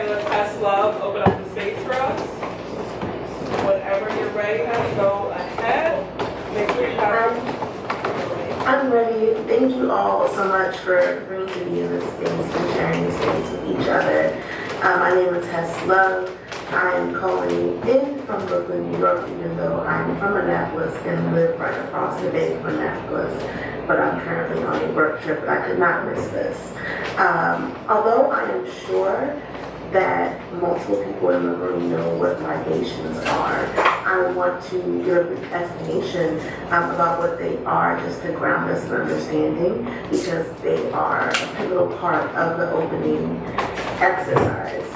Okay, let's pass love, open up the space for us. Whenever you're ready, honey, go ahead. Make sure you have. I'm ready. Thank you all so much for agreeing to be in this space and sharing this space with each other. My name is Hess Love. I am calling in from Brooklyn, New York, even though I'm from Annapolis and live right across the bay from Annapolis. But I'm currently on a work trip, but I could not miss this. Although I am sure that multiple people in the room know what libations are, I want to give a brief explanation about what they are, just to ground us in understanding, because they are a pivotal part of the opening exercise.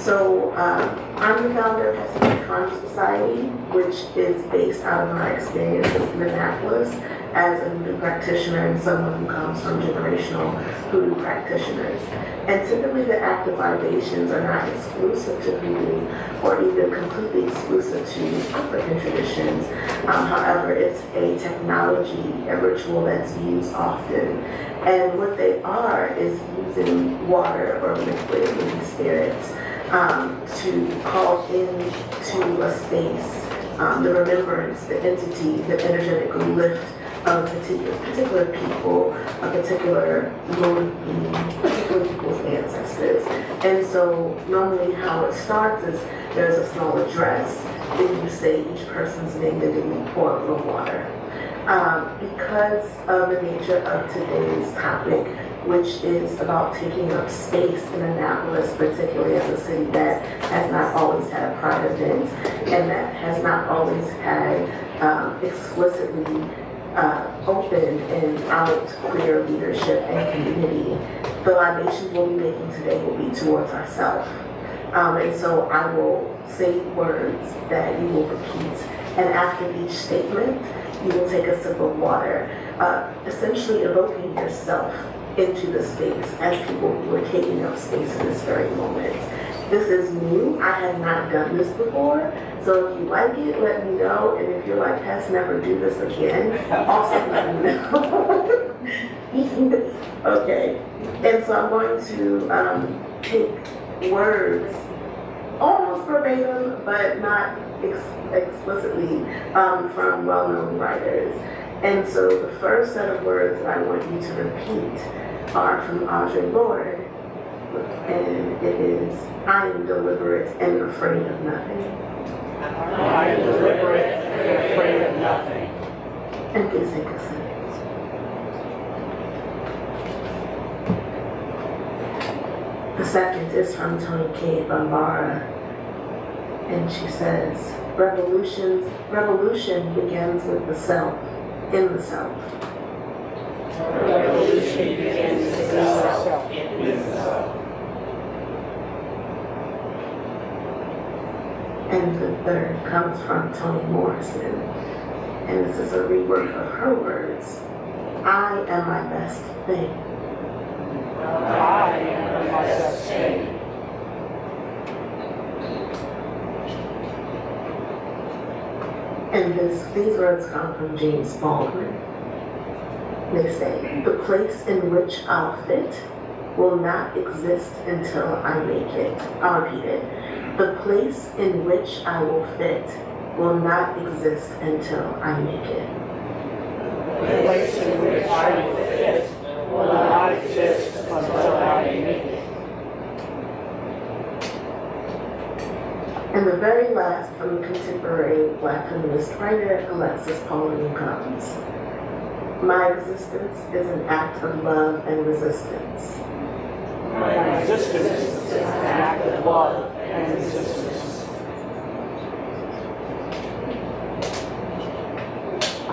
So I'm the founder of Hessian Conscious Society, which is based out of my experiences in Annapolis as a voodoo practitioner and someone who comes from generational voodoo practitioners. And typically the act of libations are not exclusive to voodoo or even completely exclusive to African traditions. However, it's a technology, a ritual that's used often. And what they are is using water or liquid living spirits to call into a space the remembrance, the entity, the energetic lift of particular people, a particular being, particular people's ancestors. And so normally how it starts is there's a small address, then you say each person's name, then you pour a little water. Because of the nature of today's topic, which is about taking up space in Annapolis, particularly as a city that has not always had a pride event and that has not always had explicitly open and out queer leadership and community. The libations we'll be making today will be towards ourselves. And so I will say words that you will repeat, and after each statement, you will take a sip of water, essentially evoking yourself into the space as people who are taking up space in this very moment. This is new. I have not done this before. So if you like it, let me know. And if you're like, Hess, never do this again, also let me know. Okay. And so I'm going to take words almost verbatim, but not explicitly from well-known writers. And so the first set of words that I want you to repeat are from Audre Lorde, and it is, I am deliberate and afraid of nothing. I am deliberate and afraid of nothing. And please take a seat. The second is from Toni K. Bambara, and she says, revolution begins with the self, in the self. Revolution begins with the self, in the self. And the third comes from Toni Morrison, and this is a rework of her words. I am my best thing. I am my best thing. And these words come from James Baldwin. They say, the place in which I'll fit will not exist until I make it. I'll repeat it. The place in which I will fit will not exist until I make it. The place in which I will fit will not exist until I make it. And the very last from contemporary Black feminist writer Alexis Pauline comes. My existence is an act of love and resistance. My existence is an act of love and resistance.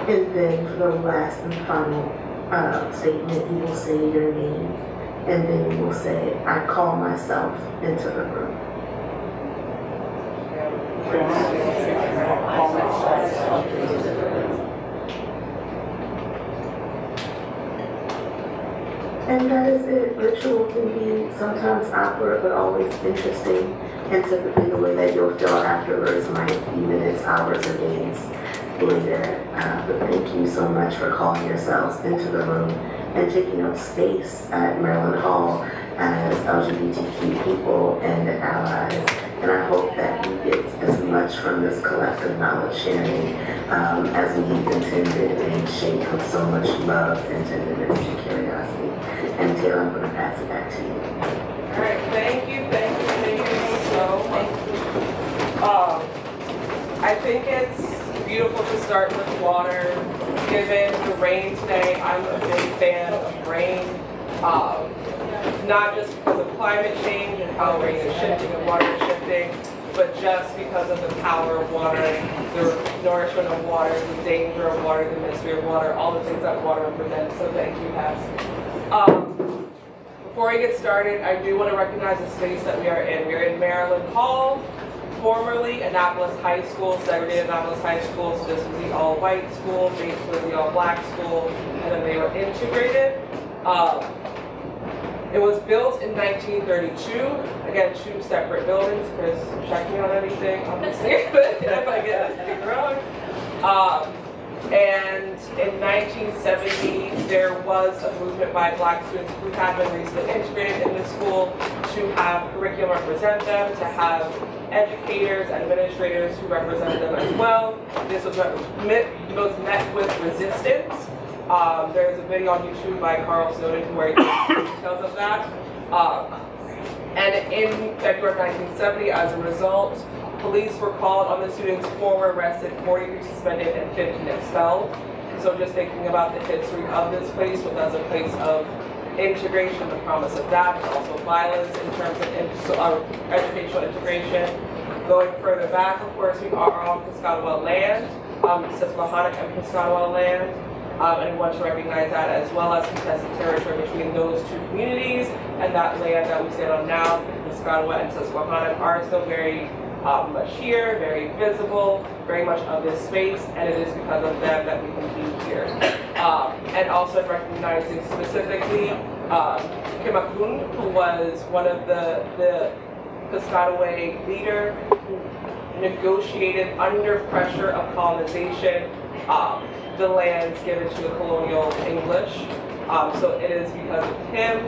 And then for the last and final statement, you will say your name, and then you will say, I call myself into the room. And that is it. Ritual can be sometimes awkward, but always interesting. And typically the way that you'll feel afterwards might be minutes, hours, or days later. But thank you so much for calling yourselves into the room and taking up space at Maryland Hall as LGBTQ people and allies. And I hope that we get as much from this collective knowledge sharing as we intended and shaped with so much love and tenderness and curiosity. And Taylor, I'm going to pass it back to you. All right, thank you so much. I think it's beautiful to start with water. Given the rain today, I'm a big fan of rain. Not just because of climate change and how rain is shifting and water is shifting, but just because of the power of water, the nourishment of water, the danger of water, the mystery of water, all the things that water represents. So thank you, Hess. Before I get started, I do want to recognize the space that we are in. We're in Maryland Hall, formerly Annapolis High School, segregated Annapolis High School. So this was the all-white school, Bates was the all-black school, and then they were integrated. It was built in 1932. Again, 2 separate buildings. Chris, check me on anything. I'm just saying if I get anything wrong. And in 1970, there was a movement by black students who had been recently integrated in the school to have curriculum represent them, to have educators and administrators who represented them as well. This was met with resistance. There's a video on YouTube by Carl Snowden where he gives details of that. And in February 1970, as a result, police were called on the students, 4 were arrested, 43 suspended, and 15 expelled. So just thinking about the history of this place, but as a place of integration, the promise of that, but also violence in terms of educational integration. Going further back, of course, we are on Piscataway land, Susquehannock and Piscataway land. And we want to recognize that as well as contested territory between those 2 communities, and that land that we stand on now, Piscataway and Susquehannock, are still very much here, very visible, very much of this space, and it is because of them that we can be here. And also recognizing specifically Kim Akun, who was one of the Piscataway leader who negotiated under pressure of colonization the lands given to the colonial English. So it is because of him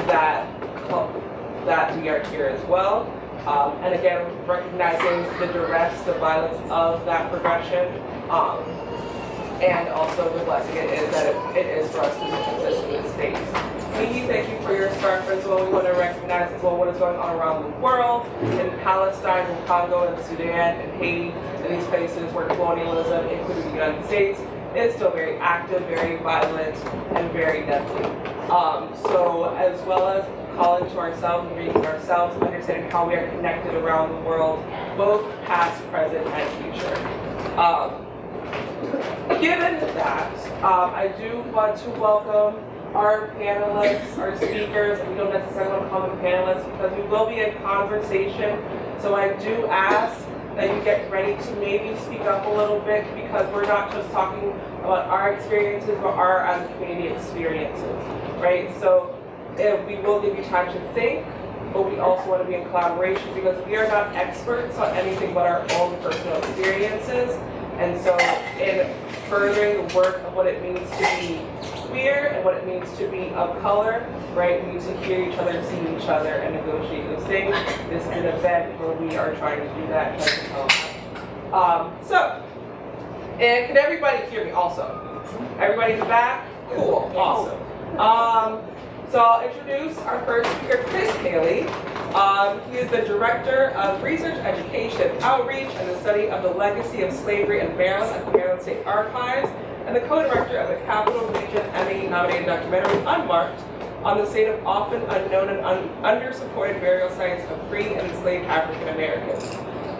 that we are here as well. And again, recognizing the duress, the violence of that progression, and also the blessing it is that it is for us to be consistent with states. Miki, thank you for your start as well. We want to recognize as well what is going on around the world, in Palestine, in Congo, in Sudan, in Haiti, in these places where colonialism, including the United States, is still very active, very violent, and very deadly. So as well as calling to ourselves and reading ourselves, understanding how we are connected around the world, both past, present, and future. Given that, I do want to welcome our panelists, our speakers, and we don't necessarily want to call them panelists because we will be in conversation. So I do ask that you get ready to maybe speak up a little bit because we're not just talking about our experiences, but our as a community experiences, right? So we will give you time to think, but we also want to be in collaboration because we are not experts on anything but our own personal experiences. And so in furthering the work of what it means to be queer and what it means to be of color, right? We need to hear each other, see each other, and negotiate those things. This is an event where we are trying to do that. And can everybody hear me also? Everybody in the back? Cool, awesome. So I'll introduce our first speaker, Chris Haley. He is the Director of Research, Education, Outreach, and the Study of the Legacy of Slavery in Maryland at the Maryland State Archives, and the co-director of the Capital Region Emmy-nominated documentary, Unmarked, on the state of often unknown and under-supported burial sites of free and enslaved African Americans.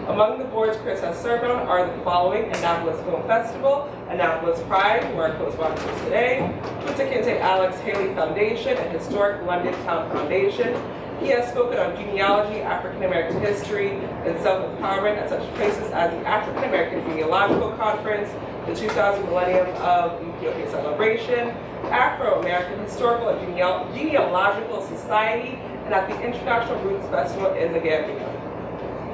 Among the boards Chris has served on are the following: Annapolis Film Festival, Annapolis Pride, who are co-sponsors today, Kunta Kinte Alex Haley Foundation, and Historic London Town Foundation. He has spoken on genealogy, African American history, and self-empowerment at such places as the African American Genealogical Conference, the 2000 Millennium of Ethiopia Celebration, Afro-American Historical and Genealogical Society, and at the International Roots Festival in the Gambia.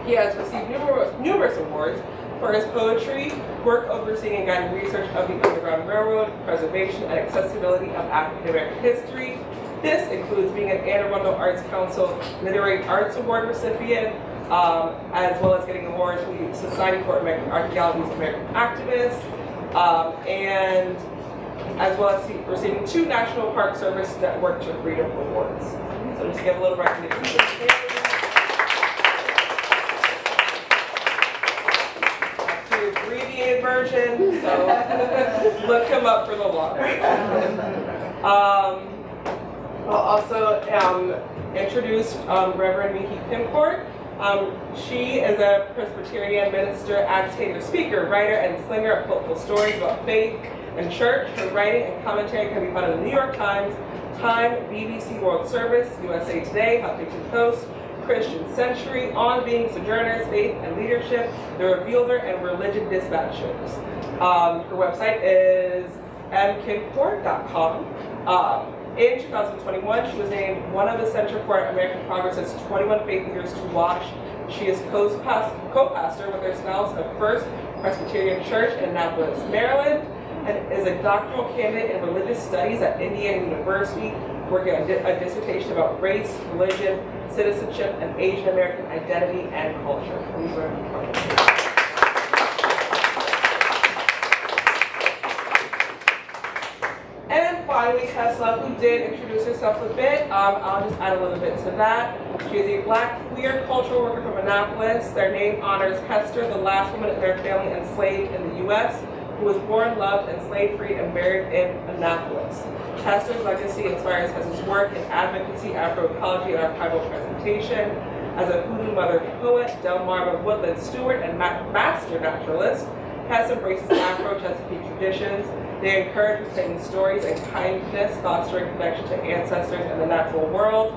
He has received numerous awards, For his poetry, work overseeing and guiding research of the Underground Railroad, preservation and accessibility of African American history. This includes being an Anne Arundel Arts Council Literary Arts Award recipient, as well as getting awards from the Society for American Archaeology's American Activists, and as well as receiving 2 National Park Service Network to Freedom Awards. So just give a little recognition to him. That's the abbreviated version, so look him up for the long version. I'll also introduce Reverend Mihi Pimcourt. She is a Presbyterian minister, agitator, speaker, writer, and slinger of hopeful stories about faith and church. Her writing and commentary can be found in the New York Times, Time, BBC World Service, USA Today, Huffington Post, Christian Century, On Being, Sojourners, Faith and Leadership, The Revealer, and Religion Dispatch shows. Her website is mkimcourt.com. In 2021, she was named one of the Center for American Progress's 21 Faith Leaders to Watch. She is co-pastor with her spouse of First Presbyterian Church in Annapolis, Maryland, and is a doctoral candidate in religious studies at Indiana University, working on a dissertation about race, religion, citizenship, and Asian American identity and culture. And finally, Tesla, who did introduce herself a bit. I'll just add a little bit to that. She is a Black queer cultural worker from Annapolis. Their name honors Hester, the last woman in their family enslaved in the U.S., who was born, loved, enslaved, freed, and buried in Annapolis. Hester's legacy inspires Hester's work in advocacy, Afroecology, and archival presentation. As a Hoodoo mother poet, Delmarva Woodland steward, and master naturalist, Hess embraces Afro-Chesapeake traditions. They encourage retained stories and kindness, fostering connection to ancestors and the natural world.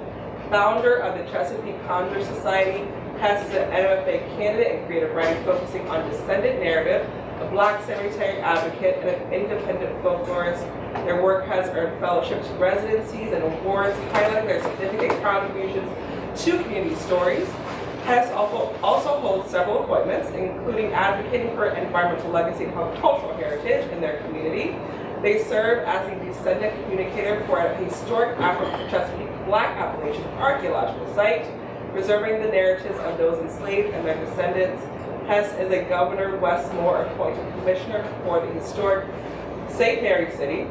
Founder of the Chesapeake Conjure Society, Hess is an NFA candidate in creative writing focusing on descendant narrative, a Black cemetery advocate, and an independent folklorist. Their work has earned fellowships, residencies, and awards, highlighting their significant contributions to community stories. Hess also holds several appointments, including advocating for environmental legacy and cultural heritage in their community. They serve as a descendant communicator for a historic Afro-Chesapeake Black Appalachian archaeological site, preserving the narratives of those enslaved and their descendants. Hess is a Governor Westmore appointed commissioner for the historic St. Mary City.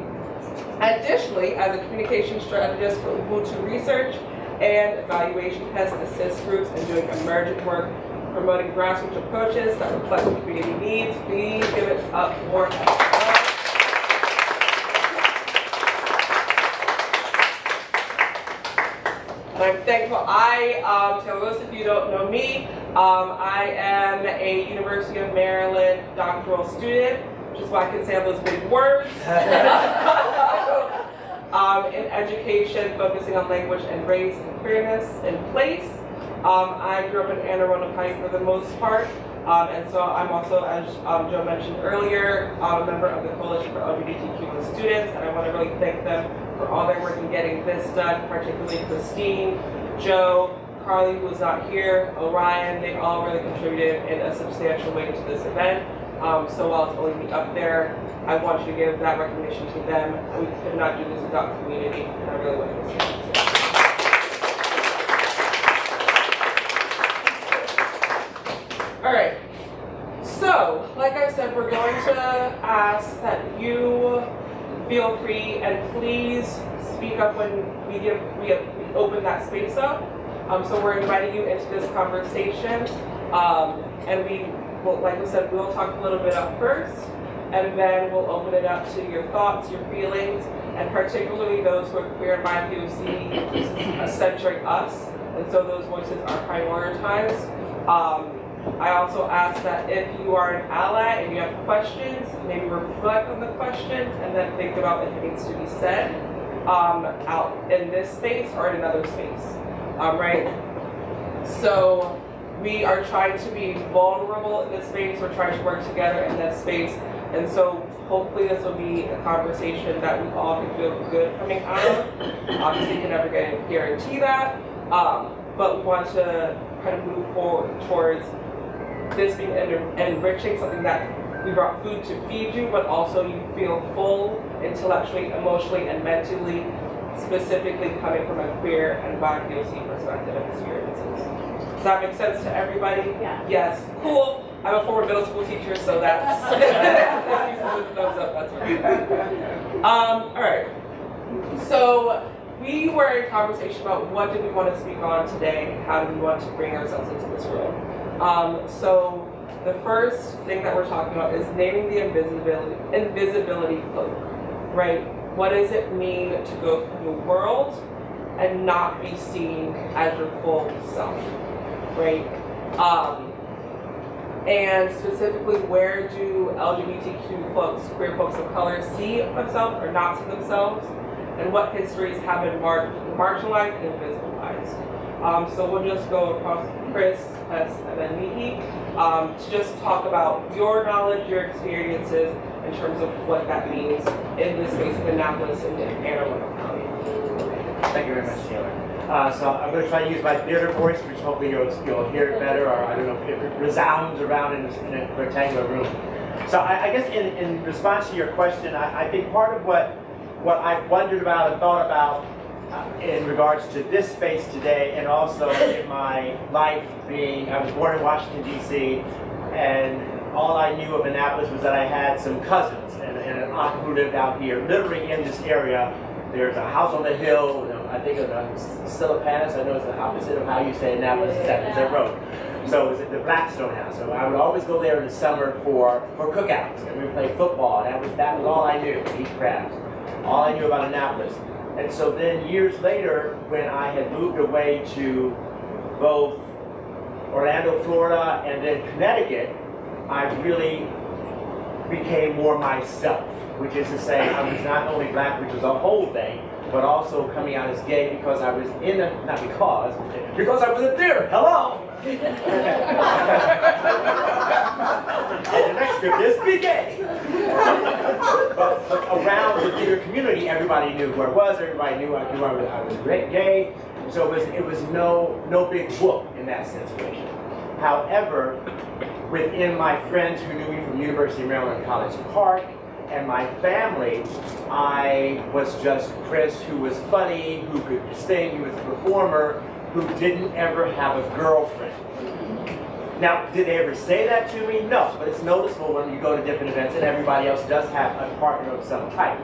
Additionally, as a communication strategist for Ubuntu Research and Evaluation, Hess assists groups in doing emergent work, promoting grassroots approaches that reflect community needs. Please give it up for Hess. And I'm thankful. To those of you who don't know me, I am a University of Maryland doctoral student, which is why I can say all those big words. In education, focusing on language and race and queerness and place. I grew up in Anne Arundel County for the most part, and so I'm also, as Joe mentioned earlier, a member of the Coalition for LGBTQ students, and I want to really thank them for all their work in getting this done, particularly Christine, Joe, Carly, who is not here, Orion. They all really contributed in a substantial way to this event. So while it's only me up there, I want you to give that recognition to them. We could not do this without the community, and I really want to say that. All right. So, like I said, we're going to ask that you feel free and please speak up when we open that space up. So we're inviting you into this conversation, and like we said, we'll talk a little bit up first, and then we'll open it up to your thoughts, your feelings, and particularly those who are queer and BIPOC who see this is centering us, and so those voices are prioritized. I also ask that if you are an ally and you have questions, maybe reflect on the questions and then think about if it needs to be said out in this space or in another space, right? So we are trying to be vulnerable in this space. We're trying to work together in this space. And so hopefully this will be a conversation that we all can feel good coming out of. Obviously, you can never guarantee that, but we want to kind of move forward towards this being enriching, something that we brought food to feed you, but also you feel full intellectually, emotionally, and mentally, specifically coming from a queer and Black POC perspective and experiences. Does that make sense to everybody? Yeah. Yes. Cool. I'm a former middle school teacher, so that's thumbs up. That's right. All right. So we were in conversation about what did we want to speak on today, how do we want to bring ourselves into this room. So the first thing that we're talking about is naming the invisibility cloak, right? What does it mean to go through the world and not be seen as your full self, right? And specifically, where do LGBTQ folks, queer folks of color, see themselves or not see themselves, and what histories have been marginalized and invisibilized? So we'll just go across Chris, Tess, and then Miki to just talk about your knowledge, your experiences, in terms of what that means in this space of Annapolis and in Anne Arundel County. Thank you very much, Taylor. So I'm going to try to use my theater voice, which hopefully you'll hear it better, or I don't know if it resounds around in a rectangular room. So I guess in response to your question, I think part of what I've wondered about and thought about in regards to this space today, and also in my life being, I was born in Washington, D.C., and all I knew of Annapolis was that I had some cousins and an aunt who lived out here, literally in this area. There's a house on the hill, I think of Silapanis, I know it's the opposite of how you say Annapolis, is that road. So it was the Blackstone House. So I would always go there in the summer for cookouts, and we would play football, and that was all I knew, eat crabs. All I knew about Annapolis. And so then years later, when I had moved away to both Orlando, Florida, and then Connecticut, I really became more myself, which is to say I was not only Black, which was a whole thing, but also coming out as gay because I was in a, not because I was in theater, hello! And the next script is be gay! but around the theater community, everybody knew who I was, everybody knew I was gay, so it was no big whoop in that situation. However, within my friends who knew me from University of Maryland College Park and my family, I was just Chris, who was funny, who could sing, who was a performer, who didn't ever have a girlfriend. Now, did they ever say that to me? No, but it's noticeable when you go to different events and everybody else does have a partner of some type.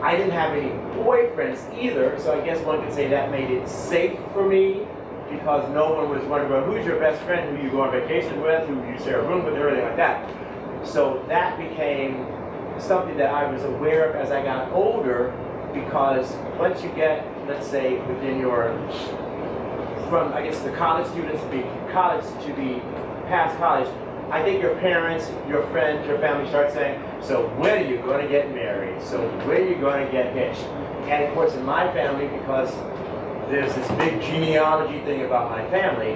I didn't have any boyfriends either, so I guess one could say that made it safe for me, because no one was wondering, well, who's your best friend, who you go on vacation with, who you share a room with, everything like that. So that became something that I was aware of as I got older, because once you get, let's say, within your, from, I guess, the college students to be college to be past college, I think your parents, your friends, your family start saying, so when are you going to get married? So when are you going to get hitched? And of course in my family, because there's this big genealogy thing about my family,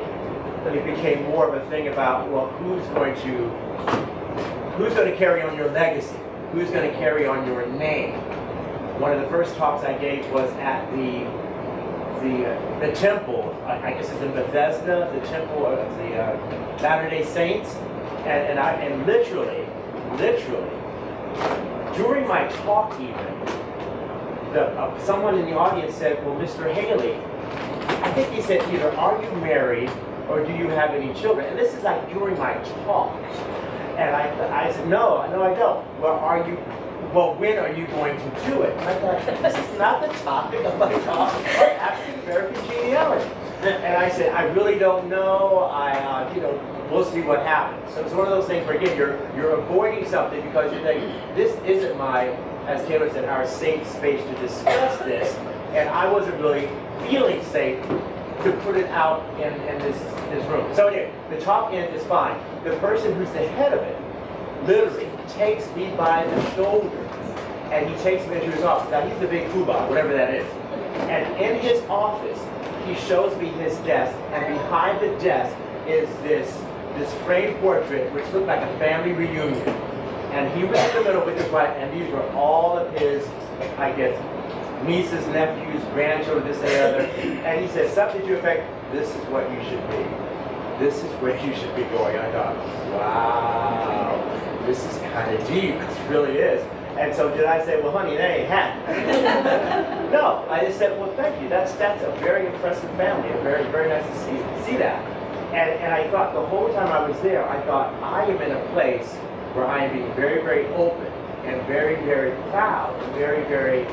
it became more of a thing about, well, who's going to carry on your legacy? Who's going to carry on your name? One of the first talks I gave was at the temple, I guess it's in Bethesda, the temple of the Latter-day Saints, and literally, during my talk even, someone in the audience said, well, Mr. Haley, I think he said either, are you married or do you have any children? And this is like during my talk. And I said, no, I don't. Well, when are you going to do it? I thought, this is not the topic of my talk on African American genealogy. And I said, I really don't know. We'll see what happens. So it's one of those things where, again, you're avoiding something because you're thinking, this isn't as Taylor said, our safe space to discuss this. And I wasn't really feeling safe to put it out in this room. So anyway, the talk ends is fine. The person who's the head of it literally takes me by the shoulder and he takes me into his office. Now he's the big poobah, whatever that is. And in his office, he shows me his desk, and behind the desk is this framed portrait which looked like a family reunion. And he was in the middle with his wife, and these were all of his, I guess, nieces, nephews, grandchildren, this and the other. And he said something to the effect, this is what you should be. this is where you should be going. I thought, wow, this is kind of deep. This really is. And so did I say, well, honey, that ain't happening? No, I just said, well, thank you. That's a very impressive family. Very, very nice to see that. And I thought the whole time I was there, I thought I am in a place where I am being very, very open and very, very proud and very, very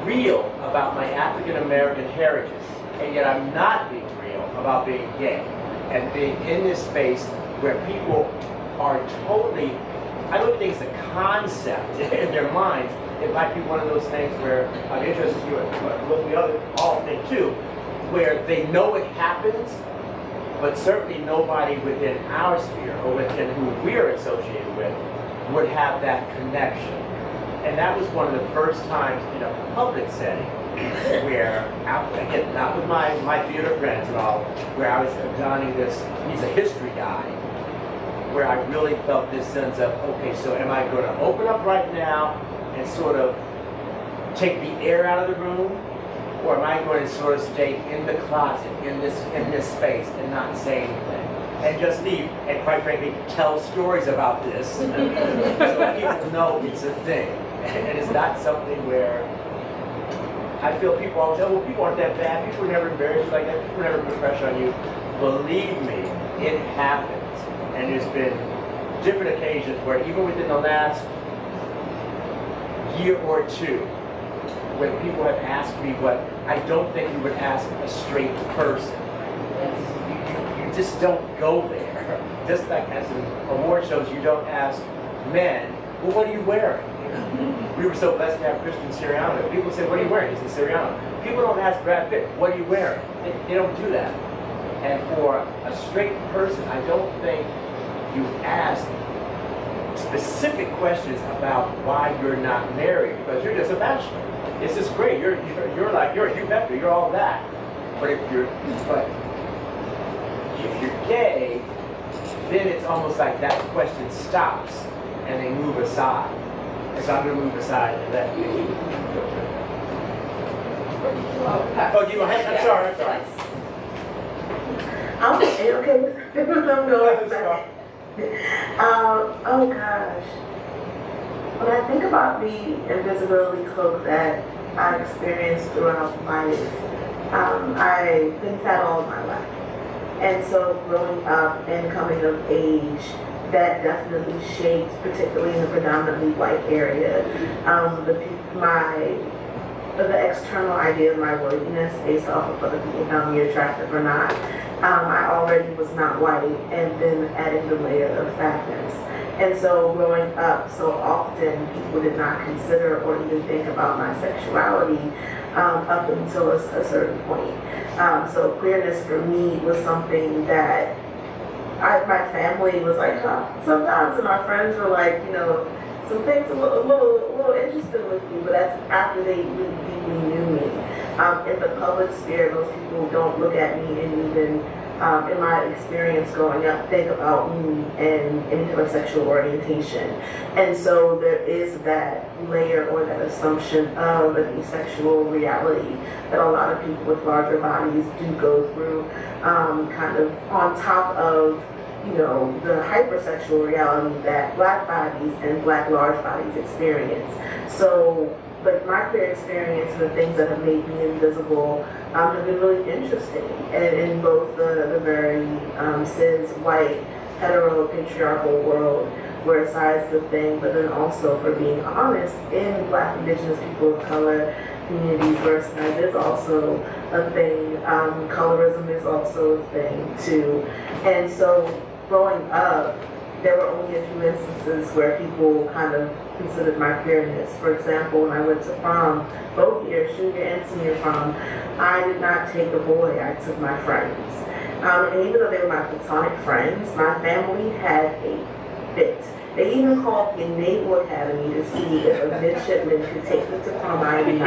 real about my African American heritage. And yet I'm not being real about being gay and being in this space where people are totally, I don't think it's a concept in their minds. It might be one of those things where I'm interested in what the other all think too, where they know it happens, but certainly nobody within our sphere or within who we're associated with would have that connection. And that was one of the first times in a public setting where, again, not with my theater friends and all, where I was donning this, he's a history guy, where I really felt this sense of, okay, so am I going to open up right now and sort of take the air out of the room, or am I going to sort of stay in the closet, in this space, and not say anything, and just leave, and quite frankly, tell stories about this, so people know it's a thing, and it's not something where I feel people always say, well, people aren't that bad, people never embarrass you like that, people never put pressure on you. Believe me, it happens. And there's been different occasions where even within the last year or two, when people have asked me what I don't think you would ask a straight person. You just don't go there. Just like as in award shows, you don't ask men, well, what are you wearing? We were so blessed to have Christian Siriano. People say, what are you wearing? He said, Siriano. People don't ask Brad Pitt, what are you wearing? They don't do that. And for a straight person, I don't think you ask specific questions about why you're not married, because you're just a bachelor. It's just great. You're a Hugh Hefner. You're all that. But if you're gay, then it's almost like that question stops and they move aside. And so I'm going to move aside and let you. Oh, do you want? I'm sorry. Okay, I'm going back. Oh gosh. When I think about the invisibility cloak that I experienced throughout life, I've been fat all of my life. And so growing up and coming of age, that definitely shaped, particularly in the predominantly white area, the external idea of my worthiness based off of whether people found me attractive or not. I already was not white, and then adding the layer of fatness. And so growing up, so often people did not consider or even think about my sexuality up until a certain point. So queerness for me was something that my family was like, huh, sometimes, and my friends were like, some things a little interesting with you, but that's after they really deeply knew me. In the public sphere, those people don't look at me and even, in my experience growing up, think about me and into sexual orientation. And so there is that layer or that assumption of an asexual reality that a lot of people with larger bodies do go through, kind of on top of the hypersexual reality that black bodies and black large bodies experience. So, like my queer experience and the things that have made me invisible have been really interesting, and in both the very cis, white, hetero, patriarchal world where size is a thing, but then also, for being honest, in black, indigenous, people of color communities where size is also a thing, colorism is also a thing too. And so growing up, there were only a few instances where people kind of considered my queerness. For example, when I went to prom, both years, junior and senior prom, I did not take a boy, I took my friends. And even though they were my platonic friends, my family had a fit. They even called the Naval Academy to see if a midshipman could take me to prom. I am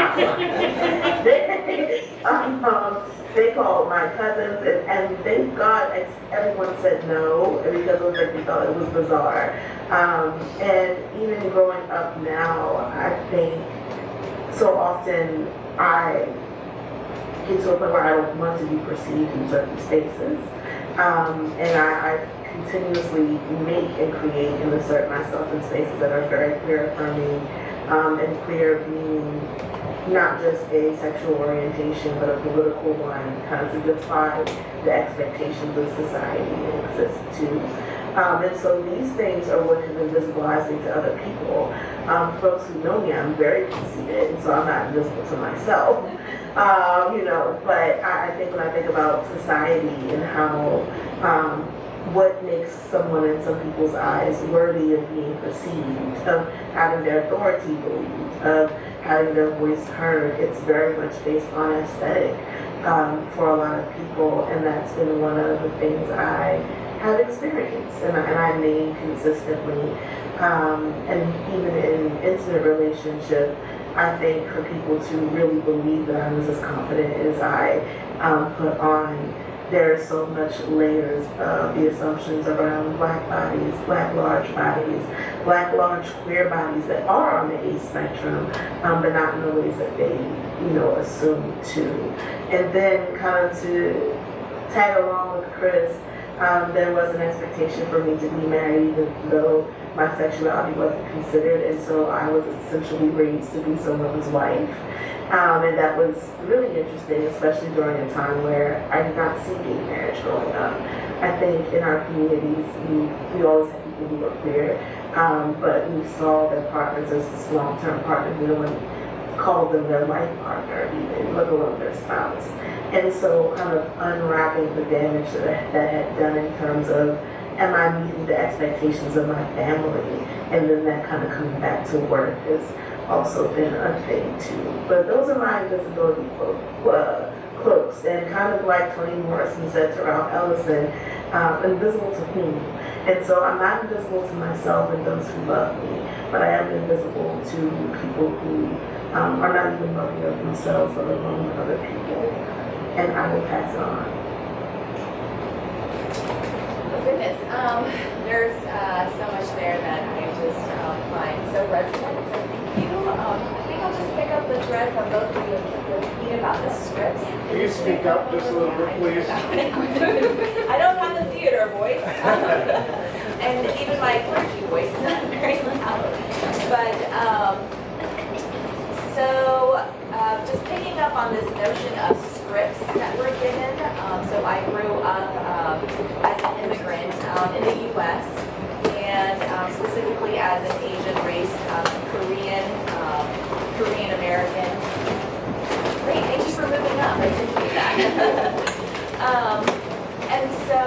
not they called my cousins, and thank God everyone said no, because they thought it was bizarre. And even growing up now, I think so often I get to a point where I don't want to be perceived in certain spaces. And I continuously make and create and assert myself in spaces that are very queer affirming, and queer being not just a sexual orientation, but a political one, kind of to defy the expectations of society and exist to. And so these things are what have been visibilized to other people. Folks who know me, I'm very conceited, and so I'm not invisible to myself. But I think when I think about society and how what makes someone in some people's eyes worthy of being perceived, of having their authority believed, of having their voice heard, it's very much based on aesthetic for a lot of people, and that's been one of the things I have experienced and I name consistently. And even in intimate relationship, I think for people to really believe that I'm as confident as I put on, there are so much layers of the assumptions around black bodies, black large bodies, black large queer bodies that are on the A spectrum, but not in the ways that they, assume to. And then kind of to tag along with Chris, there was an expectation for me to be married, even though my sexuality wasn't considered, and so I was essentially raised to be someone's wife. And that was really interesting, especially during a time where I did not see gay marriage growing up. I think in our communities, we always had people who were queer, but we saw their partners as this long-term partner. No one called them their life partner, even, let alone their spouse. And so kind of unwrapping the damage that had done in terms of, am I meeting the expectations of my family? And then that kind of coming back to work has also been a thing too. But those are my invisibility cloaks. And kind of like Toni Morrison said to Ralph Ellison, invisible to whom? And so I'm not invisible to myself and those who love me, but I am invisible to people who are not even loving of themselves, let alone other people. And I will pass it on. Oh goodness, there's so much there that I just find so resonant. So thank you. I think I'll just pick up the thread from both of you and speak about the scripts. Can you speak up just a little bit, please? I don't have a theater voice, and even my clergy voice is not very loud. But just picking up on this notion of scripts that we're given. So I grew up as an immigrant in the U.S. and specifically as an Asian race, Korean American. Great, thank you for moving up. I appreciate that. And so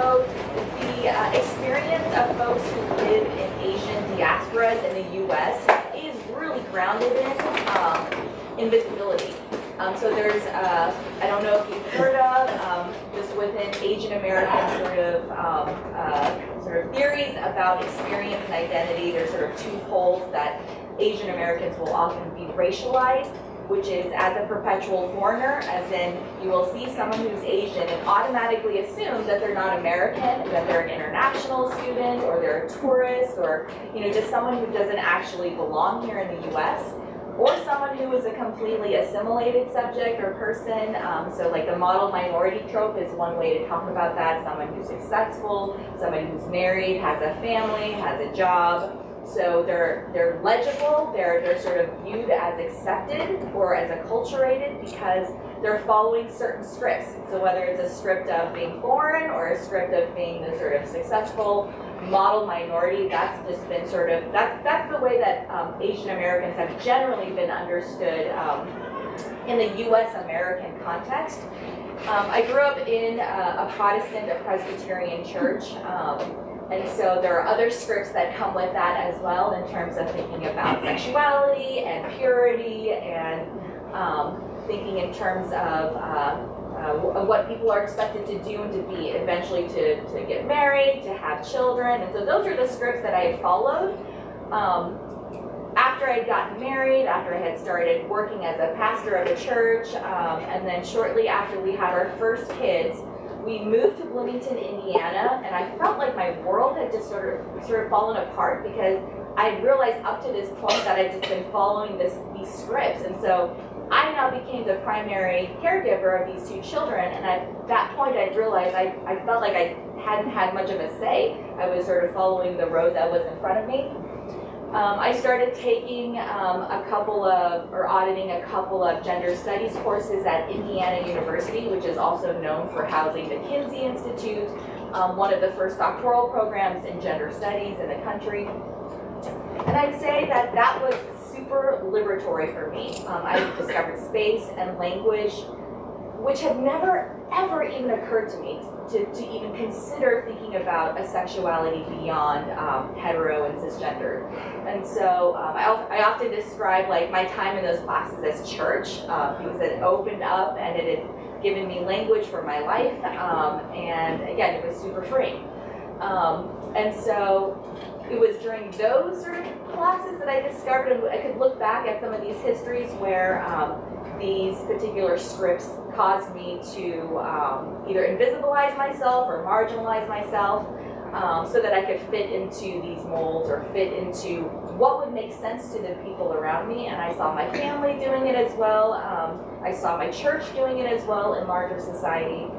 the experience of folks who live in Asian diasporas in the U.S. is really grounded in invisibility. So there's, I don't know if you've heard of, just within Asian American sort of theories about experience and identity, there's sort of two poles that Asian Americans will often be racialized, which is as a perpetual foreigner, as in you will see someone who's Asian and automatically assume that they're not American, that they're an international student, or they're a tourist, or just someone who doesn't actually belong here in the U.S., or someone who is a completely assimilated subject or person. So like the model minority trope is one way to talk about that. Someone who's successful, somebody who's married, has a family, has a job. So they're legible, they're sort of viewed as accepted or as acculturated because they're following certain scripts. So whether it's a script of being foreign or a script of being the sort of successful model minority, that's just been sort of, that's the way that Asian Americans have generally been understood in the US American context. I grew up in a Protestant, a Presbyterian church. And so there are other scripts that come with that as well in terms of thinking about sexuality and purity and thinking in terms of what people are expected to do and to be, eventually to get married, to have children. And so those are the scripts that I followed. After I had gotten married, after I had started working as a pastor of a church, and then shortly after we had our first kids, we moved to Bloomington, Indiana, and I felt like my world had just sort of fallen apart because I realized up to this point that I'd just been following these scripts. And so I now became the primary caregiver of these two children, and at that point I realized I felt like I hadn't had much of a say. I was sort of following the road that was in front of me. I started taking auditing a couple of gender studies courses at Indiana University, which is also known for housing the Kinsey Institute, one of the first doctoral programs in gender studies in the country. And I'd say that that was super liberatory for me. I discovered space and language, which had never, ever even occurred to me to even consider thinking about a sexuality beyond hetero and cisgender. And so I often describe like my time in those classes as church, because it opened up and it had given me language for my life, and again, it was super freeing. And so it was during those sort of classes that I discovered, and I could look back at some of these histories where these particular scripts caused me to either invisibilize myself or marginalize myself, so that I could fit into these molds or fit into what would make sense to the people around me. And I saw my family doing it as well. I saw my church doing it as well in larger society.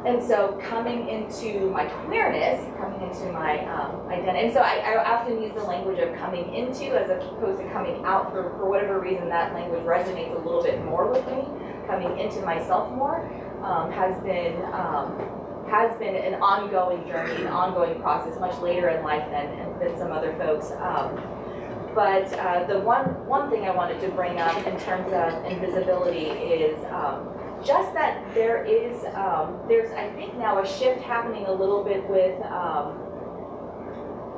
And so coming into my queerness, coming into my identity, and so I often use the language of coming into as opposed to coming out. For whatever reason, that language resonates a little bit more with me. Coming into myself more has been an ongoing journey, an ongoing process, much later in life than some other folks. But the one thing I wanted to bring up in terms of invisibility is just that there's I think now a shift happening a little bit with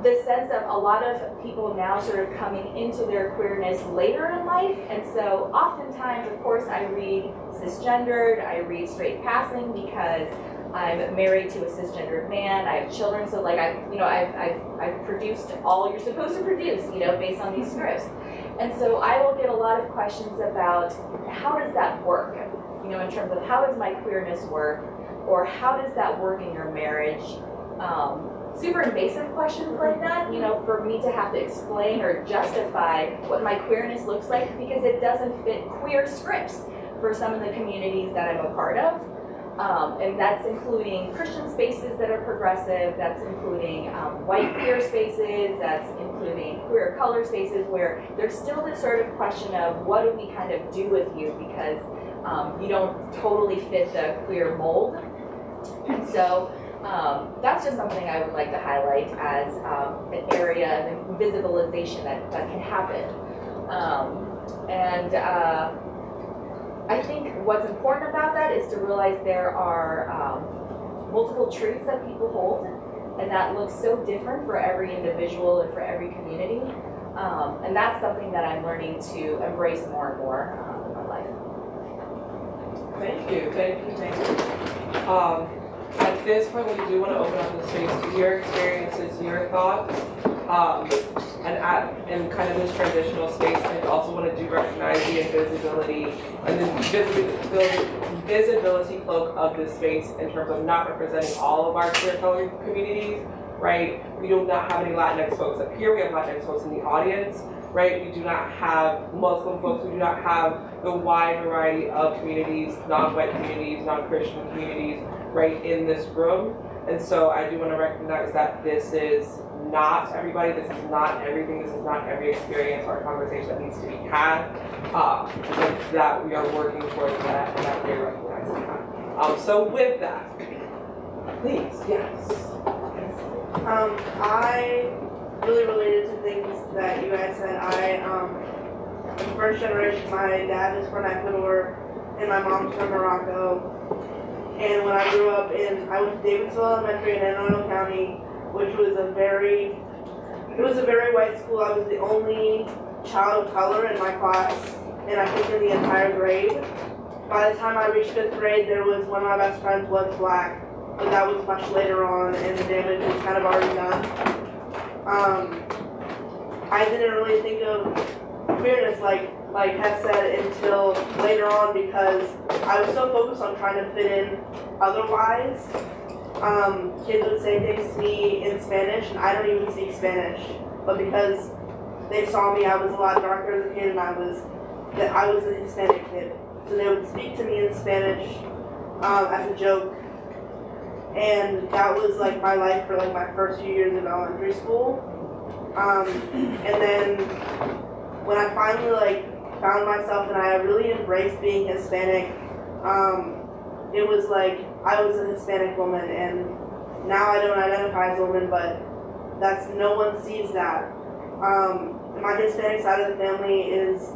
the sense of a lot of people now sort of coming into their queerness later in life. And so oftentimes, of course, I read cisgendered, I read straight passing because I'm married to a cisgendered man, I have children, so like I've produced all you're supposed to produce, based on these scripts. And so I will get a lot of questions about how does that work? In terms of how does my queerness work, or how does that work in your marriage? Super invasive questions like that, for me to have to explain or justify what my queerness looks like, because it doesn't fit queer scripts for some of the communities that I'm a part of. And that's including Christian spaces that are progressive, that's including white queer spaces, that's including queer color spaces, where there's still this sort of question of what do we kind of do with you, because you don't totally fit the queer mold. And so that's just something I would like to highlight as an area of invisibilization that can happen. I think what's important about that is to realize there are multiple truths that people hold, and that looks so different for every individual and for every community. And that's something that I'm learning to embrace more and more in my life. Thank you. At this point, we do want to open up the space to your experiences, your thoughts, and in kind of this transitional space, I also want to recognize the invisibility and the visibility cloak of this space in terms of not representing all of our queer color communities, right? We do not have any Latinx folks up here. We have Latinx folks in the audience, right? We do not have Muslim folks. We do not have the wide variety of communities, non-white communities, non-Christian communities, right, in this room. And so I do want to recognize that this is not everybody, this is not everything, this is not every experience or conversation that needs to be had, but that we are working towards that and that we are recognizing that. So with that, please, yes. I really related to things that you guys said. I'm first generation. My dad is from Ecuador and my mom's from Morocco. And when I grew up I went to Davidsville Elementary in Anne Arundel County, which was a very white school. I was the only child of color in my class, and I think in the entire grade. By the time I reached 5th grade, there was one of my best friends was black, but that was much later on, and the damage was kind of already done. I didn't really think of queerness like Hess said until later on, because I was so focused on trying to fit in otherwise. Kids would say things to me in Spanish, and I don't even speak Spanish, but because they saw me, I was a lot darker as a kid, and I was a Hispanic kid. So they would speak to me in Spanish as a joke, and that was like my life for like my first few years of elementary school. And then when I finally like found myself and I really embraced being Hispanic, it was like I was a Hispanic woman, and now I don't identify as a woman, but that's, no one sees that. My Hispanic side of the family is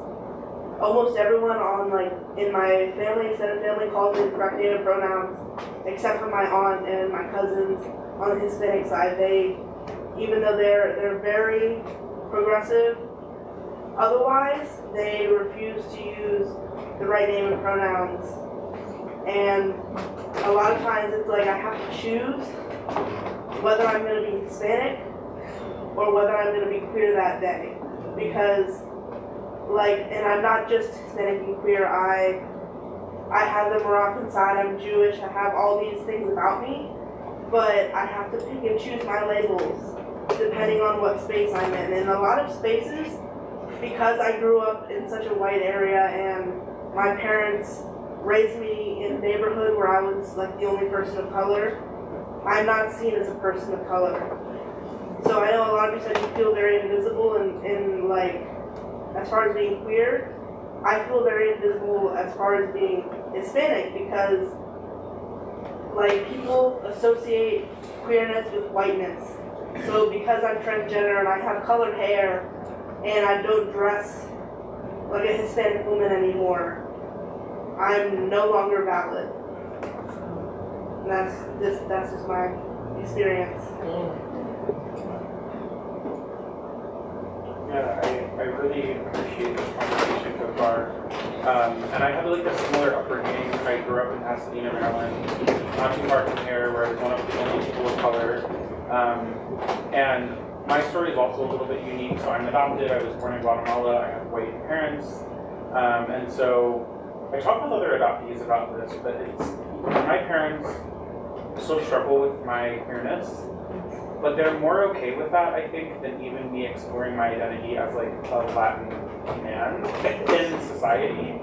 almost everyone on like in my family, extended family, calls me the correct native pronouns, except for my aunt and my cousins on the Hispanic side. They, even though they're very progressive, otherwise they refuse to use the right name and pronouns. And a lot of times it's like I have to choose whether I'm going to be Hispanic or whether I'm going to be queer that day, because like, and I'm not just Hispanic and queer, I have the Moroccan side, I'm Jewish, I have all these things about me, but I have to pick and choose my labels depending on what space I'm in. And a lot of spaces, because I grew up in such a white area and my parents raised me in a neighborhood where I was like the only person of color, I'm not seen as a person of color. So I know a lot of you said you feel very invisible and like, as far as being queer, I feel very invisible as far as being Hispanic, because like people associate queerness with whiteness. So because I'm transgender and I have colored hair and I don't dress like a Hispanic woman anymore, I'm no longer valid. And that's just my experience. Yeah, I really appreciate this conversation so far. And I had like a similar upbringing. I grew up in Pasadena, Maryland, not too far from here, where I was one of the only people of color. And my story is also a little bit unique. So I'm adopted. I was born in Guatemala. I have white parents. And so I talk with other adoptees about this, but it's, my parents still struggle with my queerness. But they're more okay with that, I think, than even me exploring my identity as like a Latin man in society.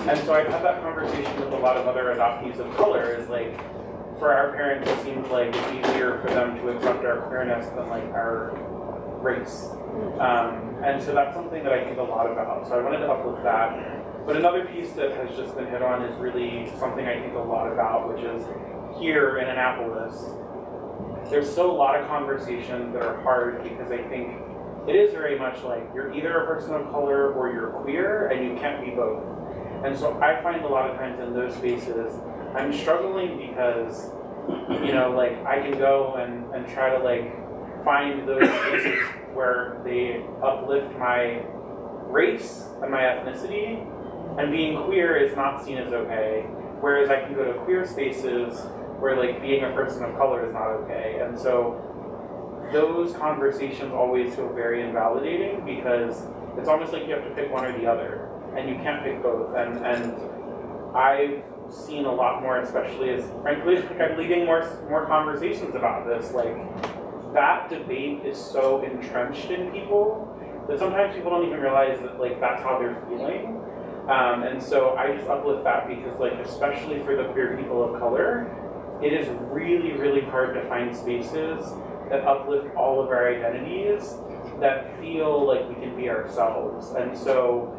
And so I've had that conversation with a lot of other adoptees of color, is like, for our parents, it seems like it's easier for them to accept our queerness than like our race. And so that's something that I think a lot about. So I wanted to uplift that. But another piece that has just been hit on is really something I think a lot about, which is here in Annapolis, there's still a lot of conversations that are hard, because I think it is very much like you're either a person of color or you're queer, and you can't be both. And so I find a lot of times in those spaces, I'm struggling because, you know, like I can go and try to like find those spaces where they uplift my race and my ethnicity, and being queer is not seen as okay. Whereas I can go to queer spaces where like being a person of color is not okay. And so those conversations always feel very invalidating, because it's almost like you have to pick one or the other, and you can't pick both. And I've seen a lot more, especially as frankly like I'm leading more conversations about this, like that debate is so entrenched in people that sometimes people don't even realize that like that's how they're feeling. And so I just uplift that, because like especially for the queer people of color, it is really, really hard to find spaces that uplift all of our identities, that feel like we can be ourselves. And so,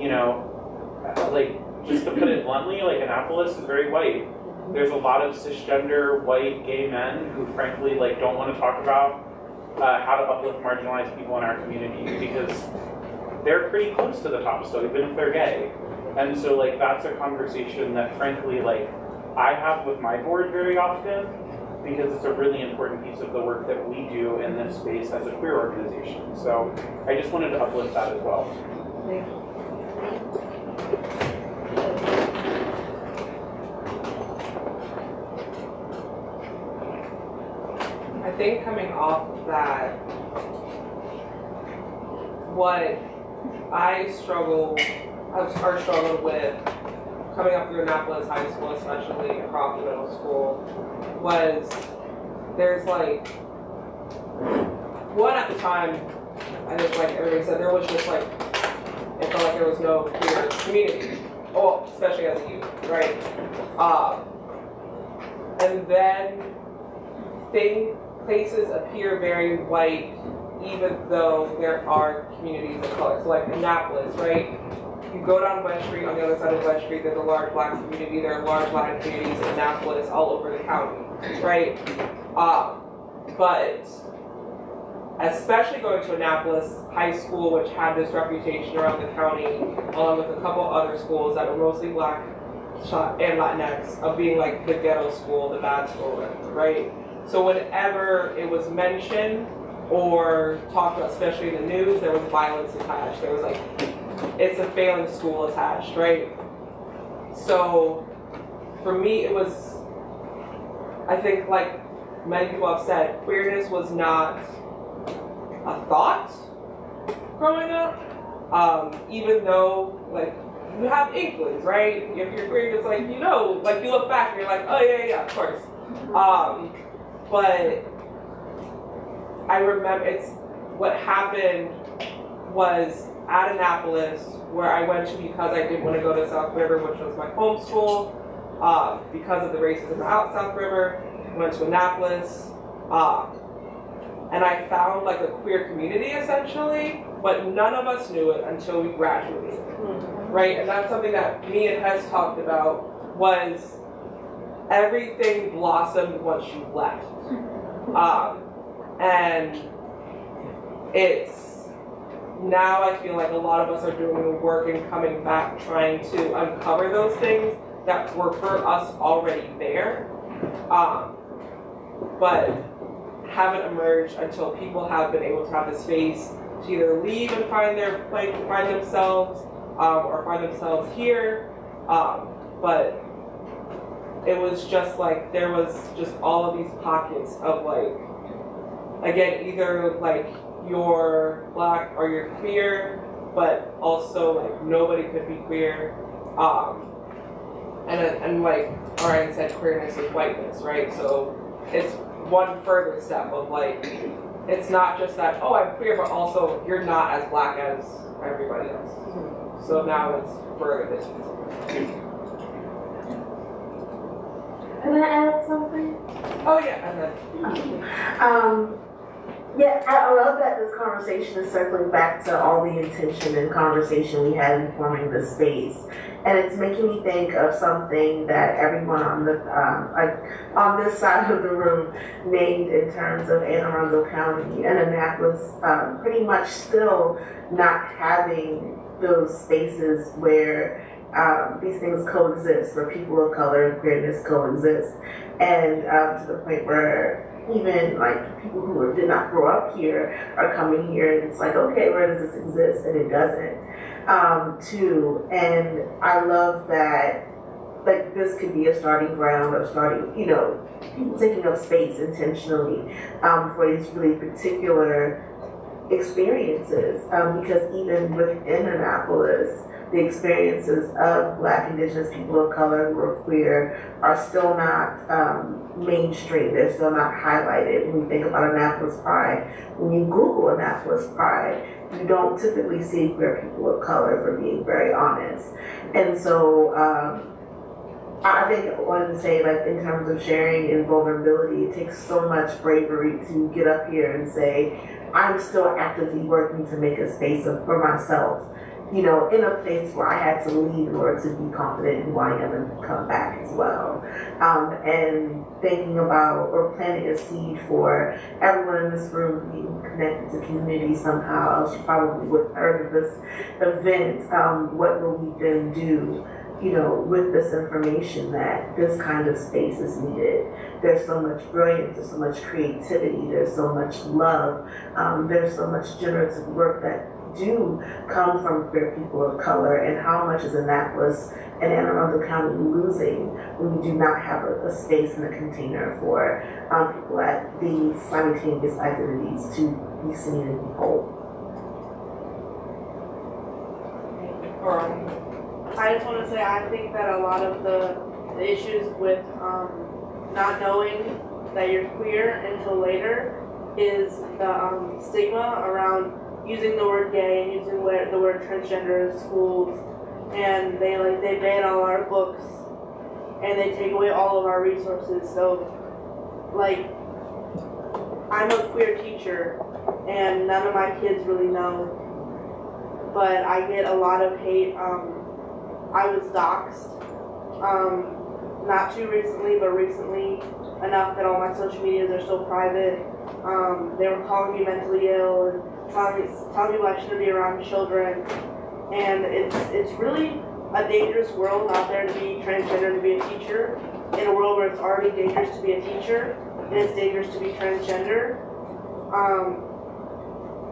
you know, like just to put it bluntly, like Annapolis is very white. There's a lot of cisgender white gay men who frankly like don't want to talk about how to uplift marginalized people in our community, because they're pretty close to the top still, even if they're gay. And so like that's a conversation that frankly like I have with my board very often, because it's a really important piece of the work that we do in this space as a queer organization. So I just wanted to uplift that as well. I think coming off of that, what I struggled with coming up through Annapolis High School, especially across middle school, was there's like, one at the time, I think like everybody said, there was just like, it felt like there was no queer community, well, especially as a youth, right? and then places appear very white, even though there are communities of color. So like Annapolis, right? You go down West Street, on the other side of West Street, there's a large black community, there are large Latin communities in Annapolis, all over the county, right? But especially going to Annapolis High School, which had this reputation around the county, along with a couple other schools that were mostly black and Latinx, of being like the ghetto school, the bad school, right? So whenever it was mentioned or talked about, especially in the news, there was violence attached. There was like, it's a failing school attached, right? So for me, it was, I think like many people have said, queerness was not a thought growing up, even though like you have inklings, right? If you're queer, it's like, you know, like you look back and you're like, oh yeah, of course. But I remember what happened was at Annapolis, where I went to because I didn't want to go to South River, which was my home school, because of the racism out South River. Went to Annapolis, and I found like a queer community essentially, but none of us knew it until we graduated, right? And that's something that me and Hez talked about, was everything blossomed once you left. And it's, now I feel like a lot of us are doing the work and coming back trying to uncover those things that were for us already there, but haven't emerged until people have been able to have the space to either leave and find themselves, or find themselves here. But it was just like, there was just all of these pockets of like, again, either like you're black or you're queer, but also like nobody could be queer. And like Orion said, queerness is whiteness, right? So it's one further step of like, it's not just that, oh, I'm queer, but also you're not as black as everybody else. So now it's further distance. Can I add something? Oh yeah, and then Yeah, I love that this conversation is circling back to all the intention and conversation we had in forming the space. And it's making me think of something that everyone on the on this side of the room named in terms of Anne Arundel County and Annapolis, pretty much still not having those spaces where these things coexist, where people of color and queerness coexist, and to the point where even like people who did not grow up here are coming here, and it's like, okay, where does this exist? And it doesn't. Too, and I love that. Like, this could be a starting ground of starting, you know, people taking up space intentionally for these really particular experiences, because even within Annapolis, the experiences of Black, Indigenous, people of color who are queer are still not mainstream. They're still not highlighted. When we think about Annapolis Pride, when you Google Annapolis Pride, you don't typically see queer people of color, for being very honest. And so I think I wanted to say, like, in terms of sharing and vulnerability, it takes so much bravery to get up here and say, I'm still actively working to make a space for myself, you know, in a place where I had to leave in order to be confident in who I am and come back as well. And thinking about or planting a seed for everyone in this room being connected to community somehow, else you probably would have heard of this event. What will we then do, you know, with this information that this kind of space is needed? There's so much brilliance, there's so much creativity, there's so much love, there's so much generative work that do come from queer people of color, and how much is Annapolis and Anne Arundel County losing when we do not have a space and a container for people at these simultaneous identities to be seen and be whole. I just want to say, I think that a lot of the issues with not knowing that you're queer until later is the stigma around using the word gay and using the word transgender in schools, and they ban all our books and they take away all of our resources. So, like, I'm a queer teacher, and none of my kids really know, but I get a lot of hate. I was doxxed, not too recently, but recently enough that all my social medias are still private. They were calling me mentally ill and telling people I shouldn't be around children, and it's really a dangerous world out there to be transgender, to be a teacher, in a world where it's already dangerous to be a teacher, and it's dangerous to be transgender.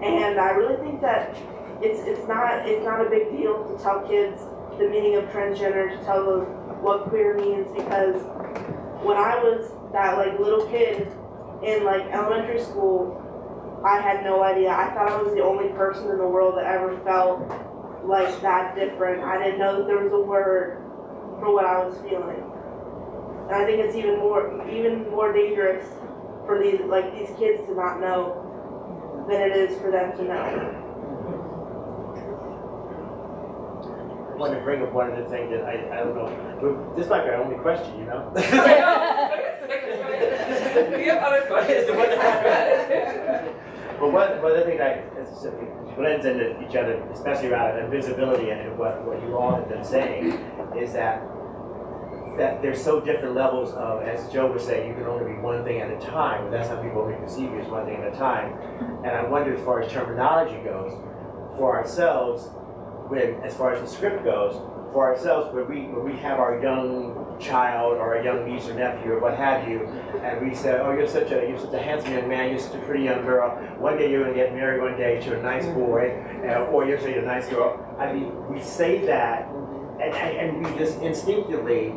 And I really think that it's not a big deal to tell kids the meaning of transgender, to tell them what queer means, because when I was that like little kid in like elementary school, I had no idea. I thought I was the only person in the world that ever felt like that different. I didn't know that there was a word for what I was feeling. And I think it's even more dangerous for these kids to not know than it is for them to know. I want to bring up one of the things that I don't know. But this might be our only question, you know? We have other questions. But one of the things blends into each other, especially around invisibility and what you all have been saying, is that there's so different levels of, as Joe was saying, you can only be one thing at a time. That's how people only perceive you as one thing at a time. And I wonder, as far as terminology goes, for ourselves, as far as the script goes, for ourselves, when we have our young child or a young niece or nephew or what have you, and we say, oh, you're such a handsome young man, you're such a pretty young girl, one day you're going to get married, one day to a nice boy, or you're such a nice girl. I mean, we say that, and we just instinctively,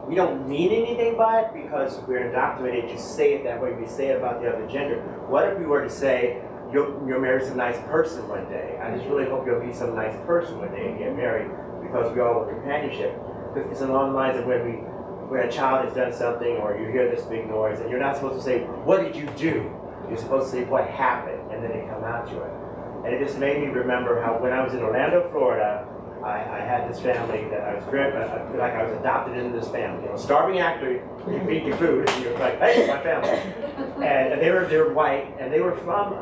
we don't mean anything by it because we're indoctrinated to say it that way. We say it about the other gender. What if we were to say, you'll marry some nice person one day? I just really hope you'll be some nice person one day and get married, because we all want companionship. Because it's along the lines of when a child has done something, or you hear this big noise, and you're not supposed to say, what did you do? You're supposed to say, what happened? And then they come out to it. And it just made me remember how when I was in Orlando, Florida, I had this family that I was like I was adopted into this family. You know, starving actor, you feed your food, and you're like, hey, it's my family. And they were white, and they were from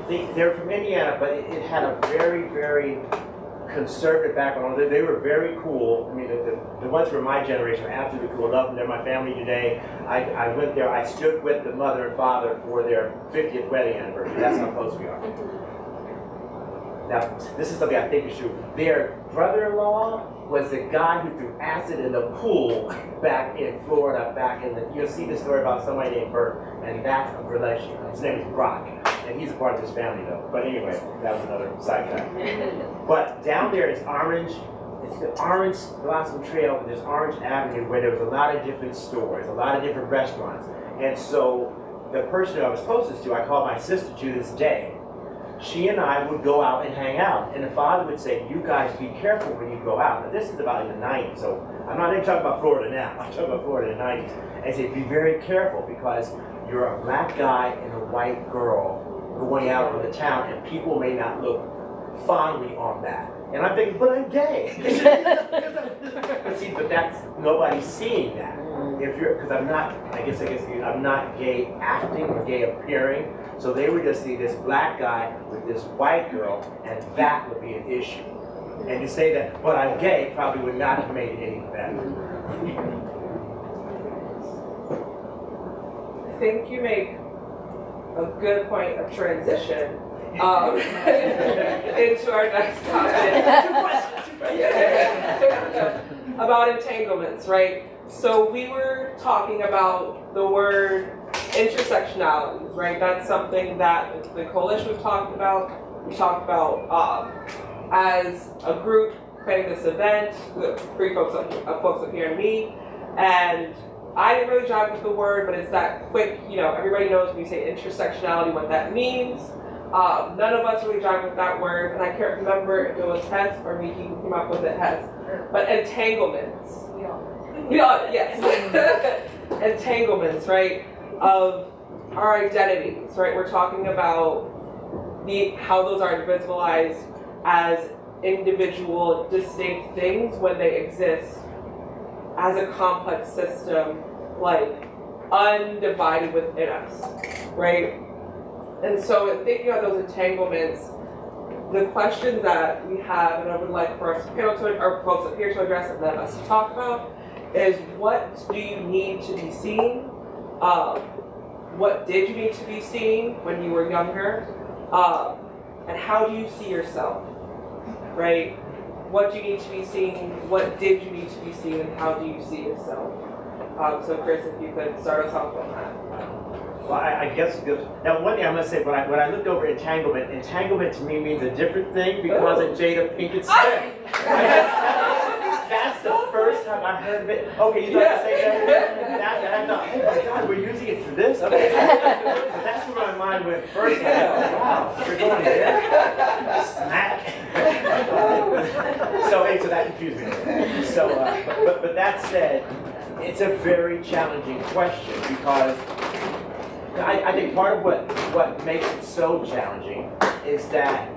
they were from Indiana, but it had a very, very conservative background. They were very cool. I mean, the ones from my generation were absolutely cool. Love them. They're my family today. I went there. I stood with the mother and father for their 50th wedding anniversary. That's how close we are. Now, this is something I think is true. Their brother-in-law was the guy who threw acid in the pool back in Florida, you'll see the story about somebody named Bert, and that's a relation. His name is Brock, and he's a part of this family though. But anyway, that was another side fact. But down there is it's the Orange Blossom Trail, and there's Orange Avenue, where there was a lot of different stores, a lot of different restaurants. And so the person I was closest to, I call my sister to this day. She and I would go out and hang out, and the father would say, you guys be careful when you go out. Now this is about in the 90s, so I'm not even talking about Florida now, I'm talking about Florida in the 90s. And he said, be very careful, because you're a black guy and a white girl going out on the town, and people may not look fondly on that. And I'm thinking, but I'm gay. But see, nobody's seeing that. Because I'm not gay acting or gay appearing. So they would just see this black guy with this white girl, and that would be an issue. And to say that, but I'm gay, probably would not have made it any better. I think you make a good point of transition into our next topic. About entanglements, right? So we were talking about the word intersectionality, right? That's something that the coalition we've talked about. We talked about as a group creating this event, with 3 folks up here and me, and I didn't really jive with the word, but it's that quick, everybody knows when you say intersectionality what that means. None of us really jive with that word, and I can't remember if it was Hess or me who came up with it, Hess. But entanglements. Yes. Entanglements, right, of our identities, right? We're talking about how those are invisibilized as individual, distinct things when they exist as a complex system, like undivided within us, right? And so in thinking about those entanglements, the questions that we have, and I would like for us panel to, or folks up here to address and then us to talk about, is what do you need to be seen? What did you need to be seen when you were younger? And how do you see yourself, right? What do you need to be seen? What did you need to be seen? And how do you see yourself? So Chris, if you could start us off on that. Well, I guess, now one thing I'm gonna say, when I looked over entanglement, entanglement to me means a different thing because of Jada Pinkett Smith. That's the first time I heard of it. Okay, you thought to say that? And I thought, oh my God, we're using it for this? Okay. So that's where my mind went first. I thought, wow, we're going there. Smack. So that confused me. So, but that said, it's a very challenging question because I think part of what makes it so challenging is that,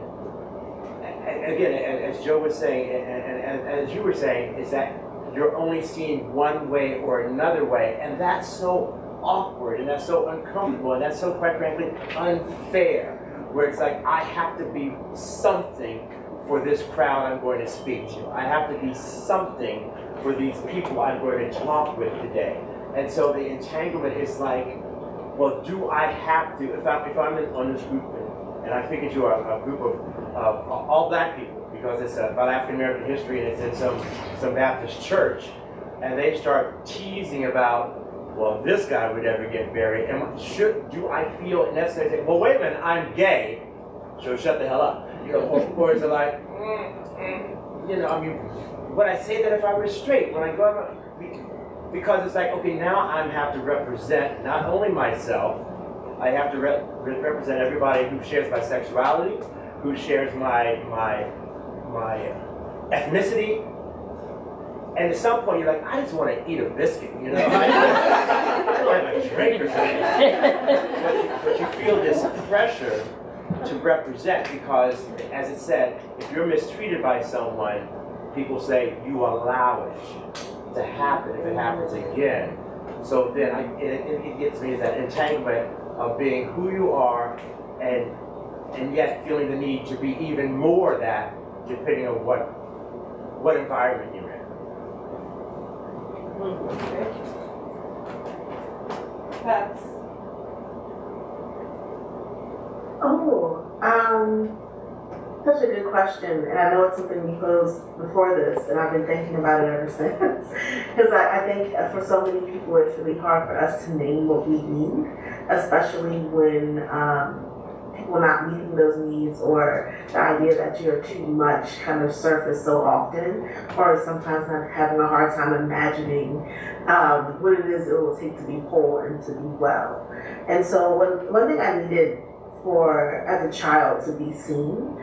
again, as Joe was saying, and as you were saying, is that you're only seeing one way or another way, and that's so awkward, and that's so uncomfortable, and that's so, quite frankly, unfair, where it's like, I have to be something for this crowd I'm going to speak to. I have to be something for these people I'm going to talk with today. And so the entanglement is like, well, do I have to, if I'm on this group, and I think it's a group of all black people, because it's about African American history and it's in some Baptist church, and they start teasing about, well, this guy would never get married, and do I feel necessary? Well, wait a minute, I'm gay, so shut the hell up. You know, or is it like, you know, I mean, would I say that if I were straight when I go out? Because it's like, okay, now I have to represent not only myself, I have to represent everybody who shares my sexuality, who shares my ethnicity. And at some point you're like, I just want to eat a biscuit, you know? I don't have a drink or something. But you feel this pressure to represent because, as it said, if you're mistreated by someone, people say you allow it to happen if it happens again. So then it gets me that entanglement of being who you are and yet feeling the need to be even more that depending on what environment you're in. Pass. Such a good question, and I know it's something you posed before this, and I've been thinking about it ever since. Because I think for so many people, it's really hard for us to name what we need, especially when people are not meeting those needs, or the idea that you're too much kind of surface so often, or sometimes not having a hard time imagining what it is it will take to be whole and to be well. And so one thing I needed as a child to be seen,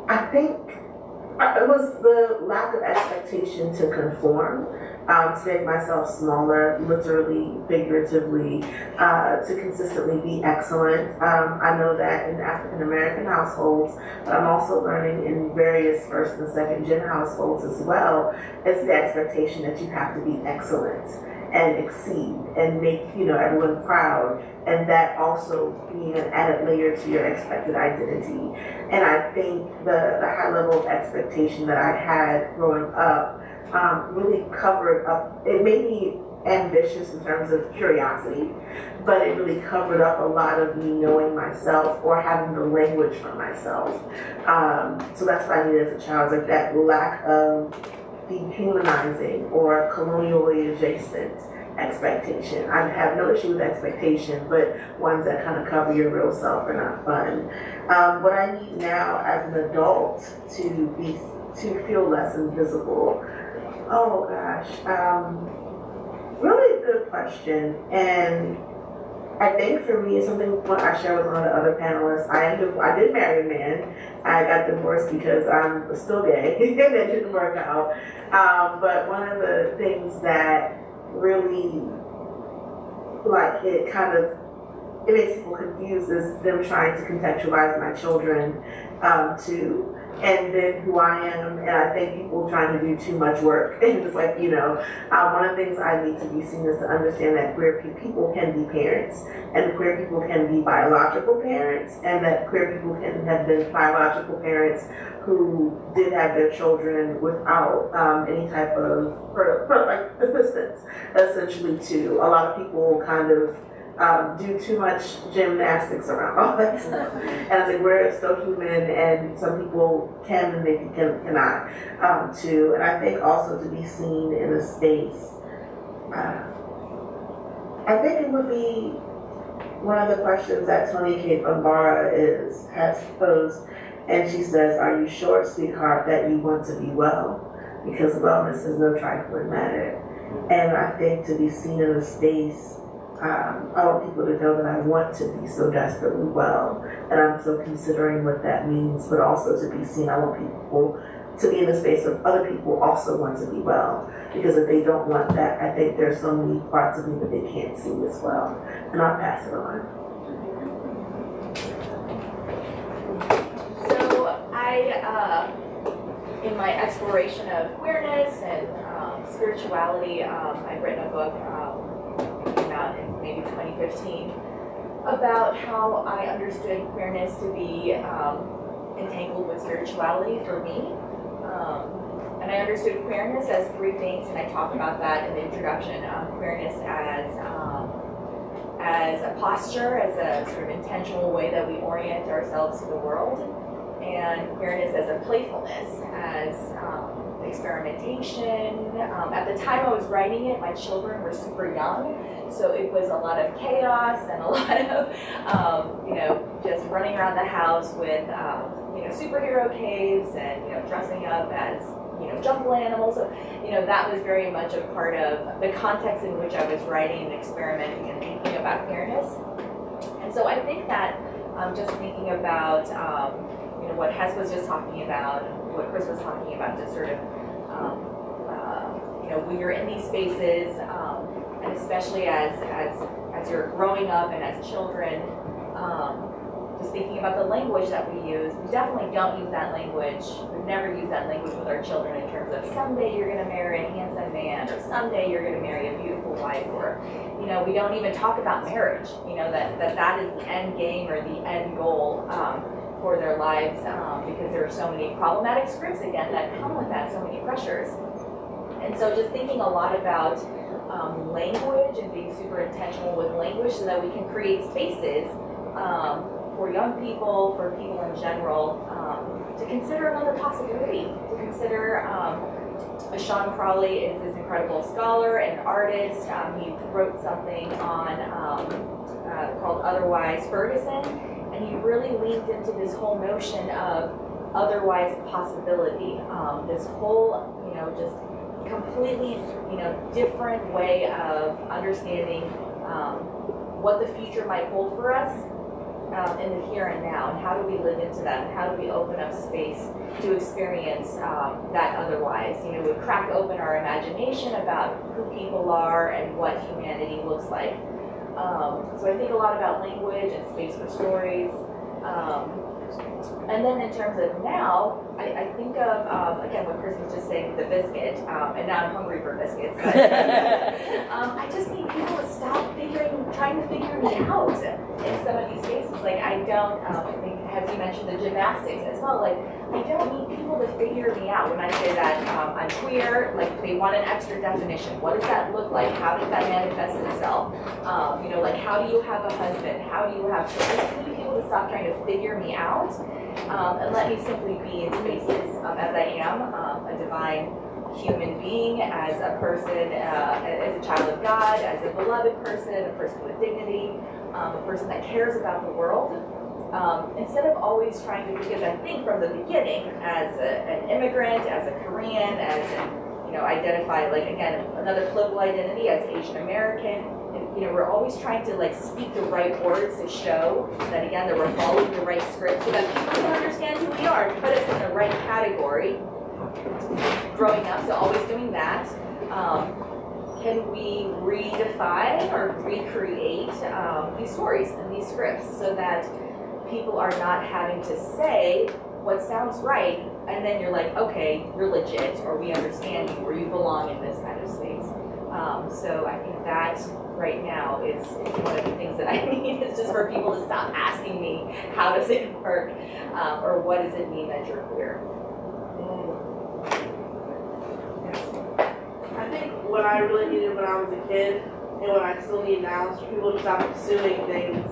I think it was the lack of expectation to conform, to make myself smaller, literally, figuratively, to consistently be excellent. I know that in African American households, but I'm also learning in various first and second gen households as well, it's the expectation that you have to be excellent and exceed and make everyone proud, and that also being an added layer to your expected identity. And I think the high level of expectation that I had growing up really covered up, it made me ambitious in terms of curiosity, but it really covered up a lot of me knowing myself or having the language for myself. So that's what I needed as a child, like that lack of dehumanizing or colonially adjacent expectation. I have no issue with expectation, but ones that kind of cover your real self are not fun. What I need now as an adult to feel less invisible. Oh gosh, really good question. And I think for me, it's something I share with one of the other panelists. I did marry a man. I got divorced because I'm still gay. It didn't work out. But one of the things that really, it makes people confused is them trying to contextualize my children too. and then who I am, and I think people trying to do too much work. And it's like, one of the things I need to be seen is to understand that queer people can be parents, and queer people can be biological parents, and that queer people can have been biological parents who did have their children without any type of assistance, essentially too. A lot of people kind of do too much gymnastics around all that stuff. And I was like, we're still human, and some people can and they cannot too. And I think also to be seen in a space, I think it would be one of the questions that Tony K. Bambara has posed. And she says, are you sure, sweetheart, that you want to be well? Because wellness is no trifling matter. And I think to be seen in a space, I want people to know that I want to be so desperately well. And I'm still considering what that means, but also to be seen, I want people to be in a space where other people also want to be well. Because if they don't want that, I think there's so many parts of me that they can't see as well. And I'll pass it on. In my exploration of queerness and spirituality, I've written a book, came out in maybe 2015, about how I understood queerness to be entangled with spirituality for me. And I understood queerness as three things, and I talk about that in the introduction. Queerness as a posture, as a sort of intentional way that we orient ourselves to the world. And queerness as a playfulness, as experimentation. At the time I was writing it, my children were super young, so it was a lot of chaos and a lot of, just running around the house with, superhero caves and, dressing up as, jungle animals. So, that was very much a part of the context in which I was writing and experimenting and thinking about queerness. And so I think that just thinking about, what Hess was just talking about, what Chris was talking about, just sort of, when you're in these spaces, and especially as you're growing up and as children, just thinking about the language that we use. We definitely don't use that language. We've never used that language with our children in terms of someday you're going to marry a handsome man, or someday you're going to marry a beautiful wife, or, we don't even talk about marriage, that is the end game or the end goal. For their lives, because there are so many problematic scripts again that come with that, so many pressures. And so just thinking a lot about language and being super intentional with language so that we can create spaces for young people, for people in general, to consider another possibility, to consider Sean Crawley is this incredible scholar and artist. He wrote something on called Otherwise Ferguson. And he really leans into this whole notion of otherwise possibility, this whole, just completely, different way of understanding what the future might hold for us in the here and now, and how do we live into that, and how do we open up space to experience that otherwise. We crack open our imagination about who people are and what humanity looks like. So I think a lot about language and space for stories. And then in terms of now, I think of, again, what Chris was just saying, the biscuit, and now I'm hungry for biscuits. But, I just need people to stop trying to figure me out in some of these spaces. Like, I don't, I think, as you mentioned, the gymnastics as well, like, I don't need people to figure me out. When I say that I'm queer, like, they want an extra definition. What does that look like? How does that manifest itself? Like, how do you have a husband? How do you have children? I just need people to stop trying to figure me out. And let me simply be in spaces as I am, a divine human being, as a person, as a child of God, as a beloved person, a person with dignity, a person that cares about the world. Instead of always trying to, because I think from the beginning, as an immigrant, as a Korean, as an, identify, like, again, another political identity, as Asian American, we're always trying to, like, speak the right words to show that, again, that we're following the right script so that people can understand who we are, to put us in the right category growing up, so always doing that. Can we redefine or recreate these stories and these scripts so that people are not having to say what sounds right, and then you're like, okay, you're legit, or we understand you, or you belong in this kind of space. So I think that right now is one of the things that I need, is just for people to stop asking me, how does it work, or what does it mean that you're queer? I think what I really needed when I was a kid, and what I still need now, is for people to stop assuming things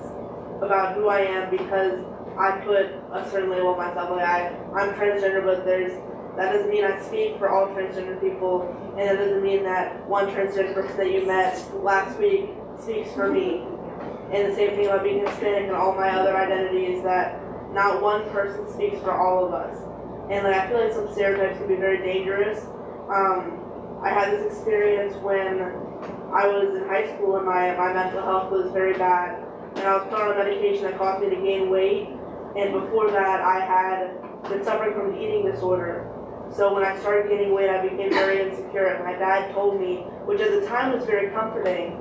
about who I am because I put a certain label on myself. Like I'm transgender, but that doesn't mean I speak for all transgender people, and it doesn't mean that one transgender person that you met last week speaks for me. And the same thing about being Hispanic and all my other identities, that not one person speaks for all of us. And like I feel like some stereotypes can be very dangerous. I had this experience when I was in high school and my mental health was very bad, and I was put on a medication that caused me to gain weight. And before that, I had been suffering from an eating disorder. So when I started gaining weight, I became very insecure. And my dad told me, which at the time was very comforting,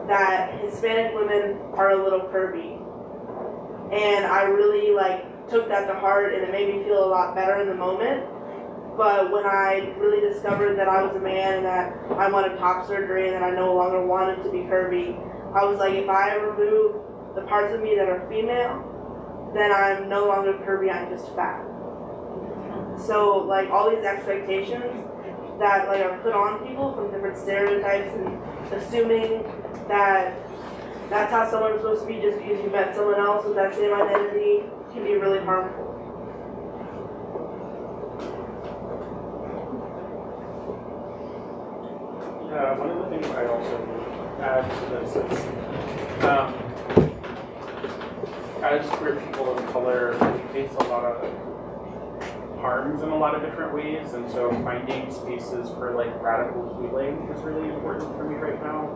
that Hispanic women are a little curvy. And I really took that to heart, and it made me feel a lot better in the moment. But when I really discovered that I was a man and that I wanted top surgery and that I no longer wanted to be curvy, I was like, if I remove the parts of me that are female, then I'm no longer curvy, I'm just fat. So all these expectations that are put on people from different stereotypes and assuming that that's how someone's supposed to be just because you met someone else with that same identity can be really harmful. One of the things I also add to this is, as queer people of color, we face a lot of harms in a lot of different ways, and so finding spaces for radical healing is really important for me right now.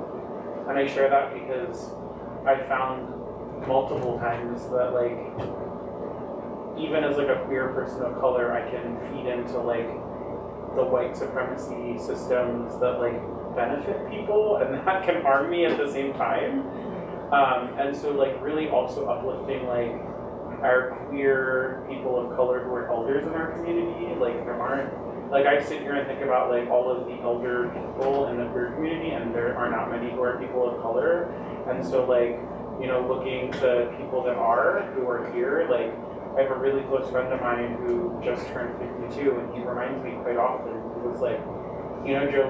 And I share that because I found multiple times that even as a queer person of color, I can feed into the white supremacy systems that benefit people, and that can harm me at the same time. And so really also uplifting our queer people of color who are elders in our community. There aren't, I sit here and think about all of the elder people in the queer community, and there are not many who are people of color. And so looking to people that who are here, I have a really close friend of mine who just turned 52, and he reminds me quite often, he was Joe,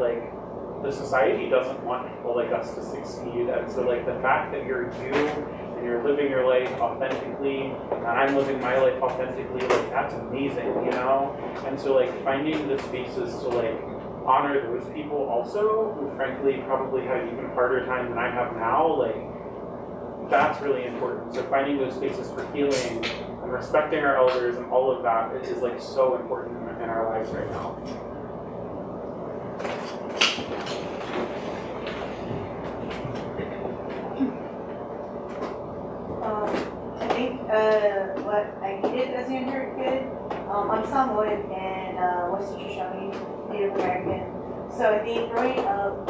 the society doesn't want people like us to succeed, and so the fact that you're you and you're living your life authentically, and I'm living my life authentically, that's amazing, And so finding the spaces to honor those people also, who frankly probably had an even harder time than I have now, that's really important. So finding those spaces for healing and respecting our elders and all of that is so important in our lives right now. I think what I needed as a younger kid, I'm Samoan and West Shoshone, Native American. So I think growing up,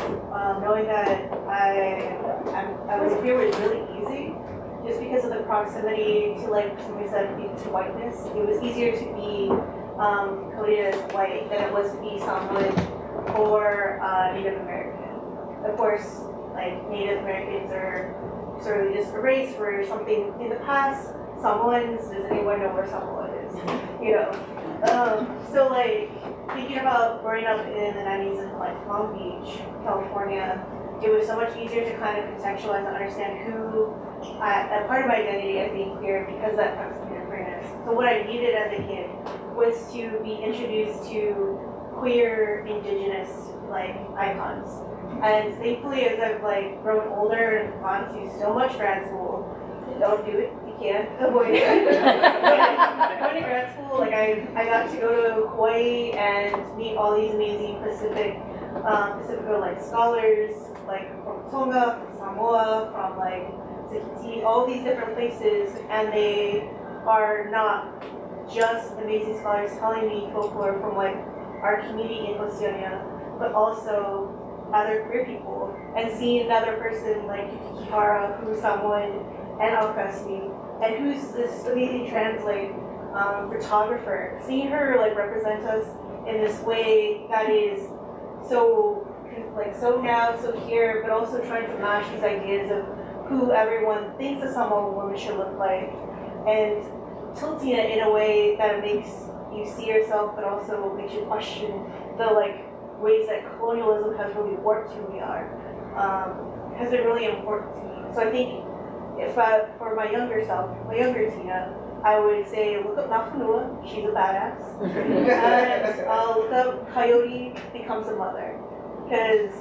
knowing that I was queer was really easy, just because of the proximity to somebody said to whiteness. It was easier to be coded as white than it was to be Samoan or Native American. Of course, Native Americans are sort of just a race for something in the past. Samoans, does anyone know where Samoa is? So thinking about growing up in the 90s in Long Beach, California, it was so much easier to kind of contextualize and understand who, a part of my identity as being queer because of that proximity to queerness. So what I needed as a kid was to be introduced to queer, indigenous icons. And thankfully, as I've grown older and gone to so much grad school, don't do it, you can't avoid it. Going to grad school, I got to go to Hawaii and meet all these amazing Pacifico scholars, from Tonga, from Samoa, from Tahiti, all these different places, and they are not just amazing scholars telling me folklore from our community in Oceania, but also other queer people, and seeing another person like Kihara, who's Samoan and Alcasti, and who's this amazing translate photographer, seeing her like represent us in this way that is so like so now, so here, but also trying to match these ideas of who everyone thinks a Samoan woman should look like, and tilting it in a way that makes you see yourself, but also makes you question the like ways that colonialism has really warped who we are, has been really important to me. So I think if for my younger self, my younger Tina, I would say look up Nafanua, she's a badass, and look up Coyote becomes a mother, because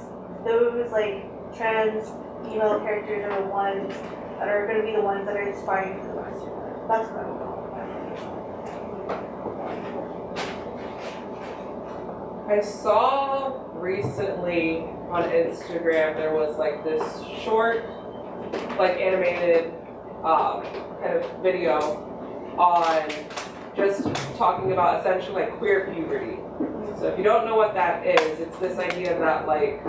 those like trans female characters are the ones that are going to be the ones that are inspiring for the rest of us. That's what I would call it. I saw recently on Instagram there was like this short, like animated kind of video on just talking about essentially like queer puberty. So if you don't know what that is, it's this idea that like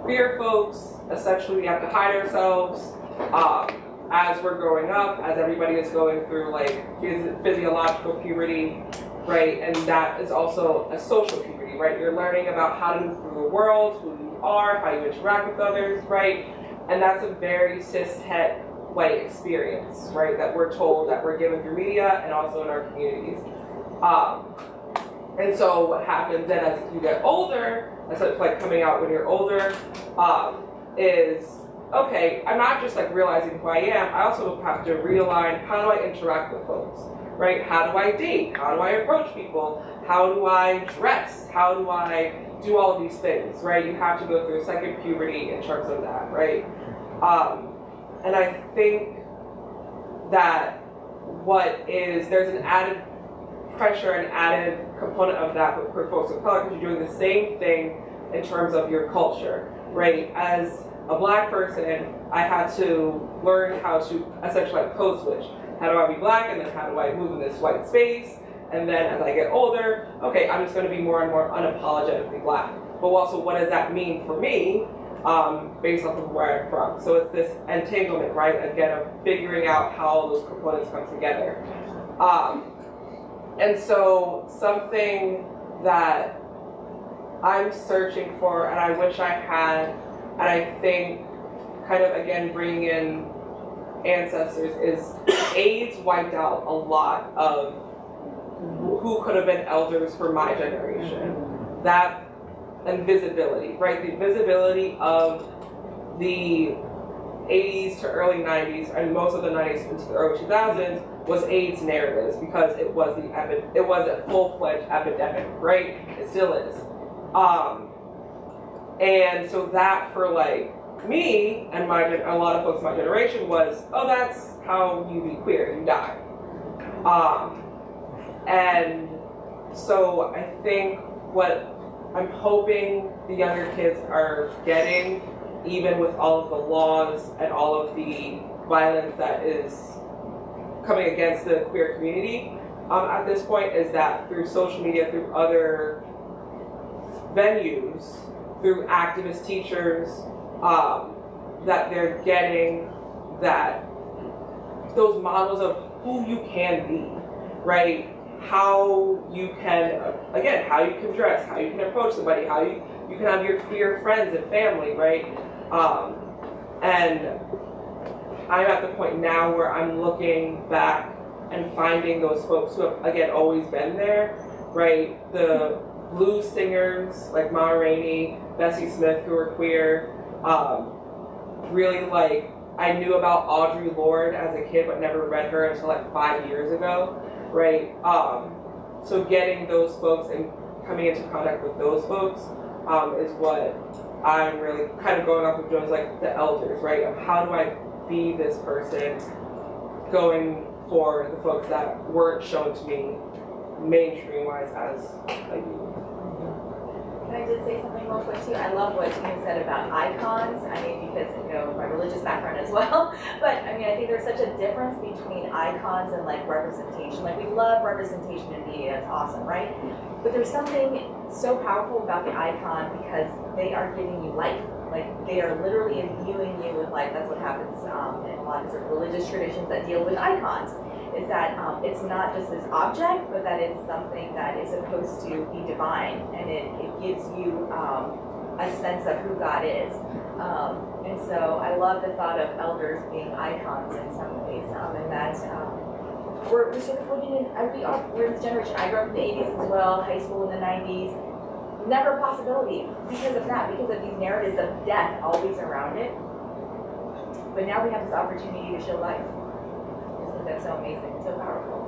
queer folks, essentially we have to hide ourselves as we're growing up, as everybody is going through like physiological puberty, right? And that is also a social puberty, right? You're learning about how to move through the world, who you are, how you interact with others, right? And that's a very cis-het white experience, right? That we're told, that we're given through media and also in our communities. And so what happens then as you get older, as it's like coming out when you're older, is, okay, I'm not just like realizing who I am, I also have to realign how do I interact with folks, right? How do I date? How do I approach people? How do I dress? How do I do all of these things, right? You have to go through a second puberty in terms of that, right? And I think that there's an added pressure, an added component of that for folks of color, because you're doing the same thing in terms of your culture, right? As a black person, I had to learn how to essentially like code switch. How do I be black, and then how do I move in this white space? And then as I get older, okay, I'm just going to be more and more unapologetically black. But also, what does that mean for me, based off of where I'm from? So it's this entanglement, right? Again, of figuring out how all those components come together. And so something that I'm searching for, and I wish I had, and I think kind of again bringing in ancestors, is AIDS wiped out a lot of who could have been elders for my generation. That invisibility, right? The visibility of the 80s to early 90s, and most of the 90s into the early 2000s, was AIDS narratives, because it was a full-fledged epidemic, right? It still is. And so that for like me and a lot of folks in my generation was, oh, that's how you be queer, you die. And so I think what I'm hoping the younger kids are getting, even with all of the laws and all of the violence that is coming against the queer community at this point, is that through social media, through other venues, through activist teachers, that they're getting those models of who you can be, right? How you can, again, how you can dress, how you can approach somebody, how you can have your queer friends and family, right? And I'm at the point now where I'm looking back and finding those folks who have, again, always been there, right? The blues singers like Ma Rainey, Bessie Smith, who were queer. Really, like, I knew about Audre Lorde as a kid, but never read her until like 5 years ago, right? So getting those folks and coming into contact with those folks is what I'm really kind of going off of Joe's, like, the elders, right? Of how do I be this person going for the folks that weren't shown to me mainstream-wise as a youth. Can I just say something real quick too? I love what Tina said about icons. I mean, because, you know, my religious background as well. But I mean, I think there's such a difference between icons and like representation. Like, we love representation in media, it's awesome, right? But there's something so powerful about the icon because they are giving you life. Like, they are literally imbuing you with life. That's what happens in a lot of religious traditions that deal with icons, is that it's not just this object, but that it's something that is supposed to be divine, and it gives you a sense of who God is. And so I love the thought of elders being icons in some ways, and that we're sort of looking in, we're this generation. I grew up in the 80s as well, high school in the 90s. Never a possibility because of that, because of these narratives of death always around it. But now we have this opportunity to show life. I just think that's so amazing, so powerful.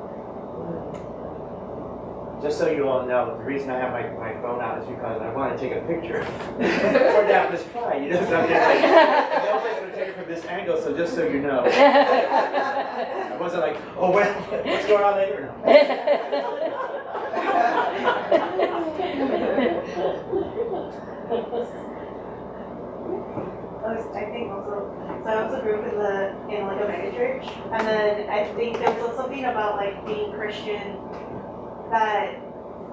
Just so you all know, the reason I have my phone out is because I want to take a picture for Daphne's Pride. You know, so I'm just like, nobody's going to take it from this angle, so just so you know. I wasn't like, oh, well, what's going on later? No. I think also, so I also grew up in like a mega church, and then I think there was something about like being Christian that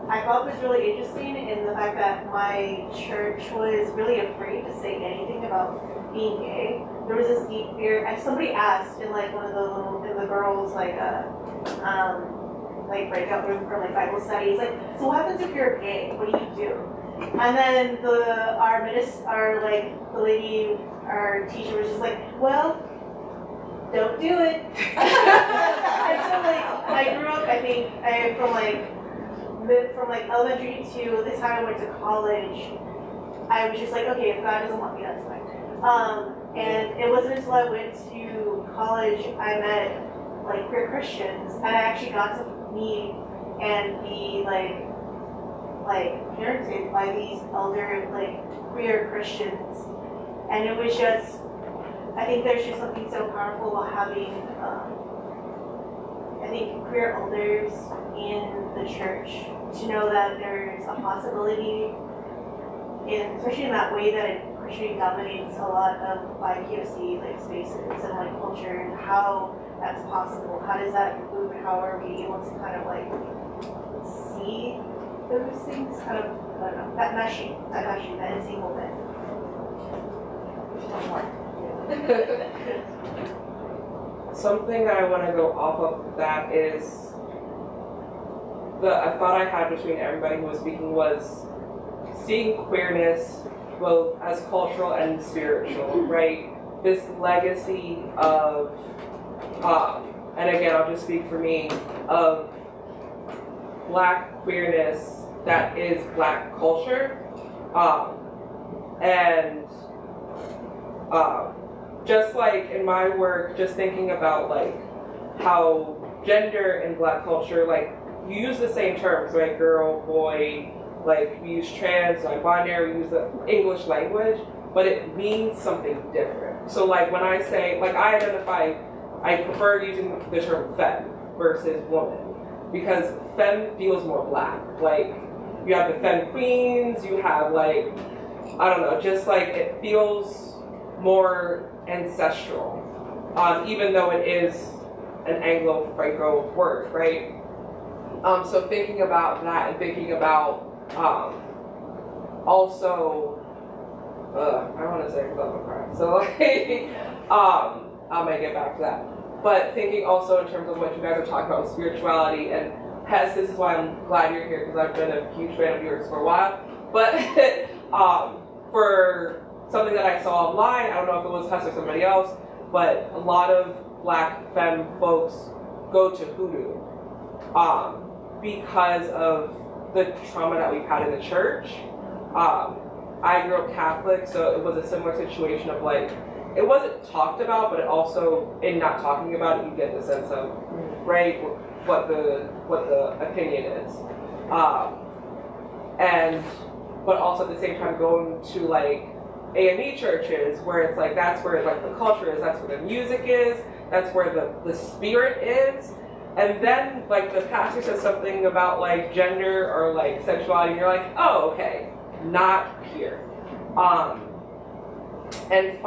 I thought was really interesting in the fact that my church was really afraid to say anything about being gay. There was this deep fear, and somebody asked in like one of the girls like breakout room for like Bible studies, like, so what happens if you're gay? What do you do? And then our teacher was just like, well, don't do it. And so like I grew up, I think from elementary to the time I went to college, I was just like, okay, if God doesn't want me, that's fine. And it wasn't until I went to college I met like queer Christians, and I actually got to meet and be like parented by these elder like queer Christians, and it was just, I think there's just something so powerful about having I think queer elders in the church, to know that there's a possibility, especially in that way that Christianity dominates a lot of BIPOC like spaces and like culture, and how that's possible. How does that move? How are we able to kind of like see those things? Kind of, I don't know, that entanglement. Something that I want to go off of that is a thought I had between everybody who was speaking was seeing queerness both as cultural and spiritual, right? This legacy of, and again, I'll just speak for me, of Black queerness that is Black culture, and just like in my work, just thinking about like how gender in Black culture, like you use the same terms, right? Girl, boy, like we use trans, like binary, we use the English language, but it means something different. So like when I say, like I prefer using the term femme versus woman, because femme feels more Black. Like you have the femme queens, you have like, I don't know, just like it feels more ancestral, even though it is an Anglo-Franco word, right? So thinking about that and thinking about also, I want to say because I'm a cry, so like, I may get back to that. But thinking also in terms of what you guys are talking about with spirituality, and Hess, this is why I'm glad you're here, because I've been a huge fan of yours for a while. But for something that I saw online, I don't know if it was Hess or somebody else, but a lot of Black femme folks go to hoodoo because of the trauma that we've had in the church. I grew up Catholic, so it was a similar situation of like, it wasn't talked about, but it also, in not talking about it, you get the sense of, right, what the opinion is. But also at the same time going to like AME churches where it's like, that's where like the culture is, that's where the music is, that's where the spirit is. And then like the pastor says something about like gender or like sexuality, and you're like, oh, okay, not here. And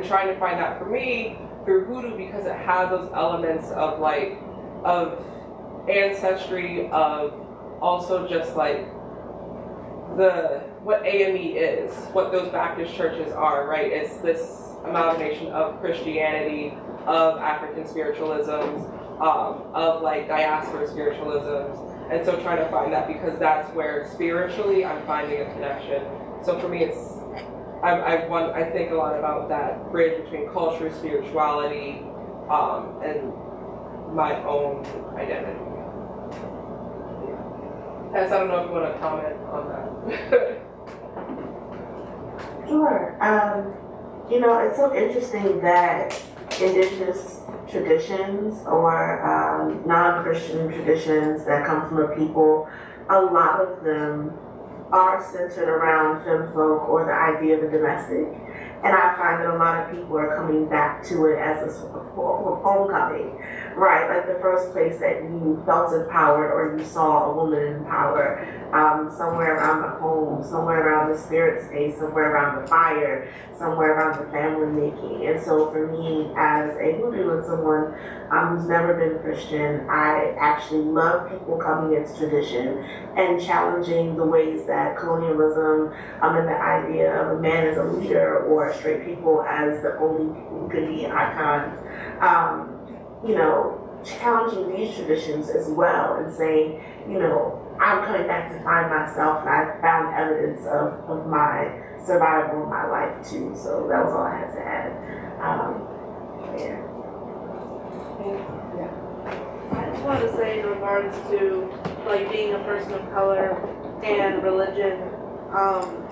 trying to find that for me through hoodoo, because it has those elements of like, of ancestry, of also just like what AME is, what those Baptist churches are, right? It's this amalgamation of Christianity, of African spiritualisms, of like diaspora spiritualisms, and so trying to find that, because that's where spiritually I'm finding a connection. So for me, it's I think a lot about that bridge between culture, spirituality, and my own identity. Tess, I don't know if you want to comment on that. Sure. You know, it's so interesting that indigenous traditions or non-Christian traditions that come from a people, a lot of them are centered around femfolk or the idea of the domestic. And I find that a lot of people are coming back to it as a sort of homecoming, right? Like the first place that you felt empowered or you saw a woman in power, somewhere around the home, somewhere around the spirit space, somewhere around the fire, somewhere around the family making. And so for me, as a Hindu and someone who's never been Christian, I actually love people coming into tradition and challenging the ways that colonialism and the idea of a man as a leader or straight people as the only people who could be icons, you know, challenging these traditions as well and saying, you know, I'm coming back to find myself, and I found evidence of my survival in my life too. So that was all I had to add. I just wanted to say in regards to like being a person of color and religion,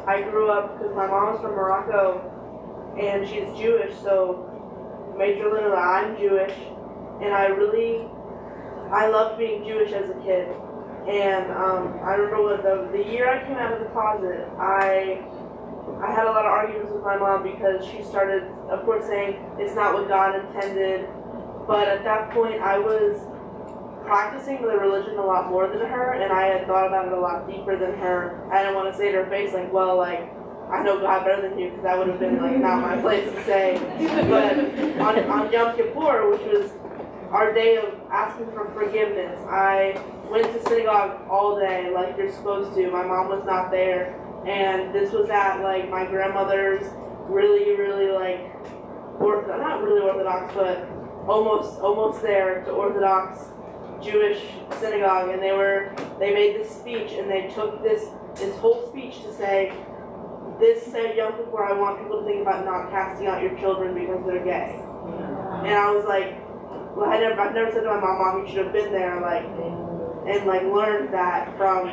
I grew up, because my mom's from Morocco and she's Jewish, so majorly I'm Jewish, and I loved being Jewish as a kid. And I remember the year I came out of the closet, I had a lot of arguments with my mom because she started, of course, saying it's not what God intended. But at that point, I was practicing the religion a lot more than her, and I had thought about it a lot deeper than her. I didn't want to say to her face, like, well, like, I know God better than you, because that would have been, like, not my place to say. But on Yom Kippur, which was our day of asking for forgiveness, I went to synagogue all day, like you're supposed to. My mom was not there, and this was at, like, my grandmother's really, really, like, not really Orthodox, but almost there to Orthodox Jewish synagogue, and they made this speech, and they took this whole speech to say, this said Yom Kippur, I want people to think about not casting out your children because they're gay. And I was like, well, I've never said to my mom, you should have been there, like, and like learned that from,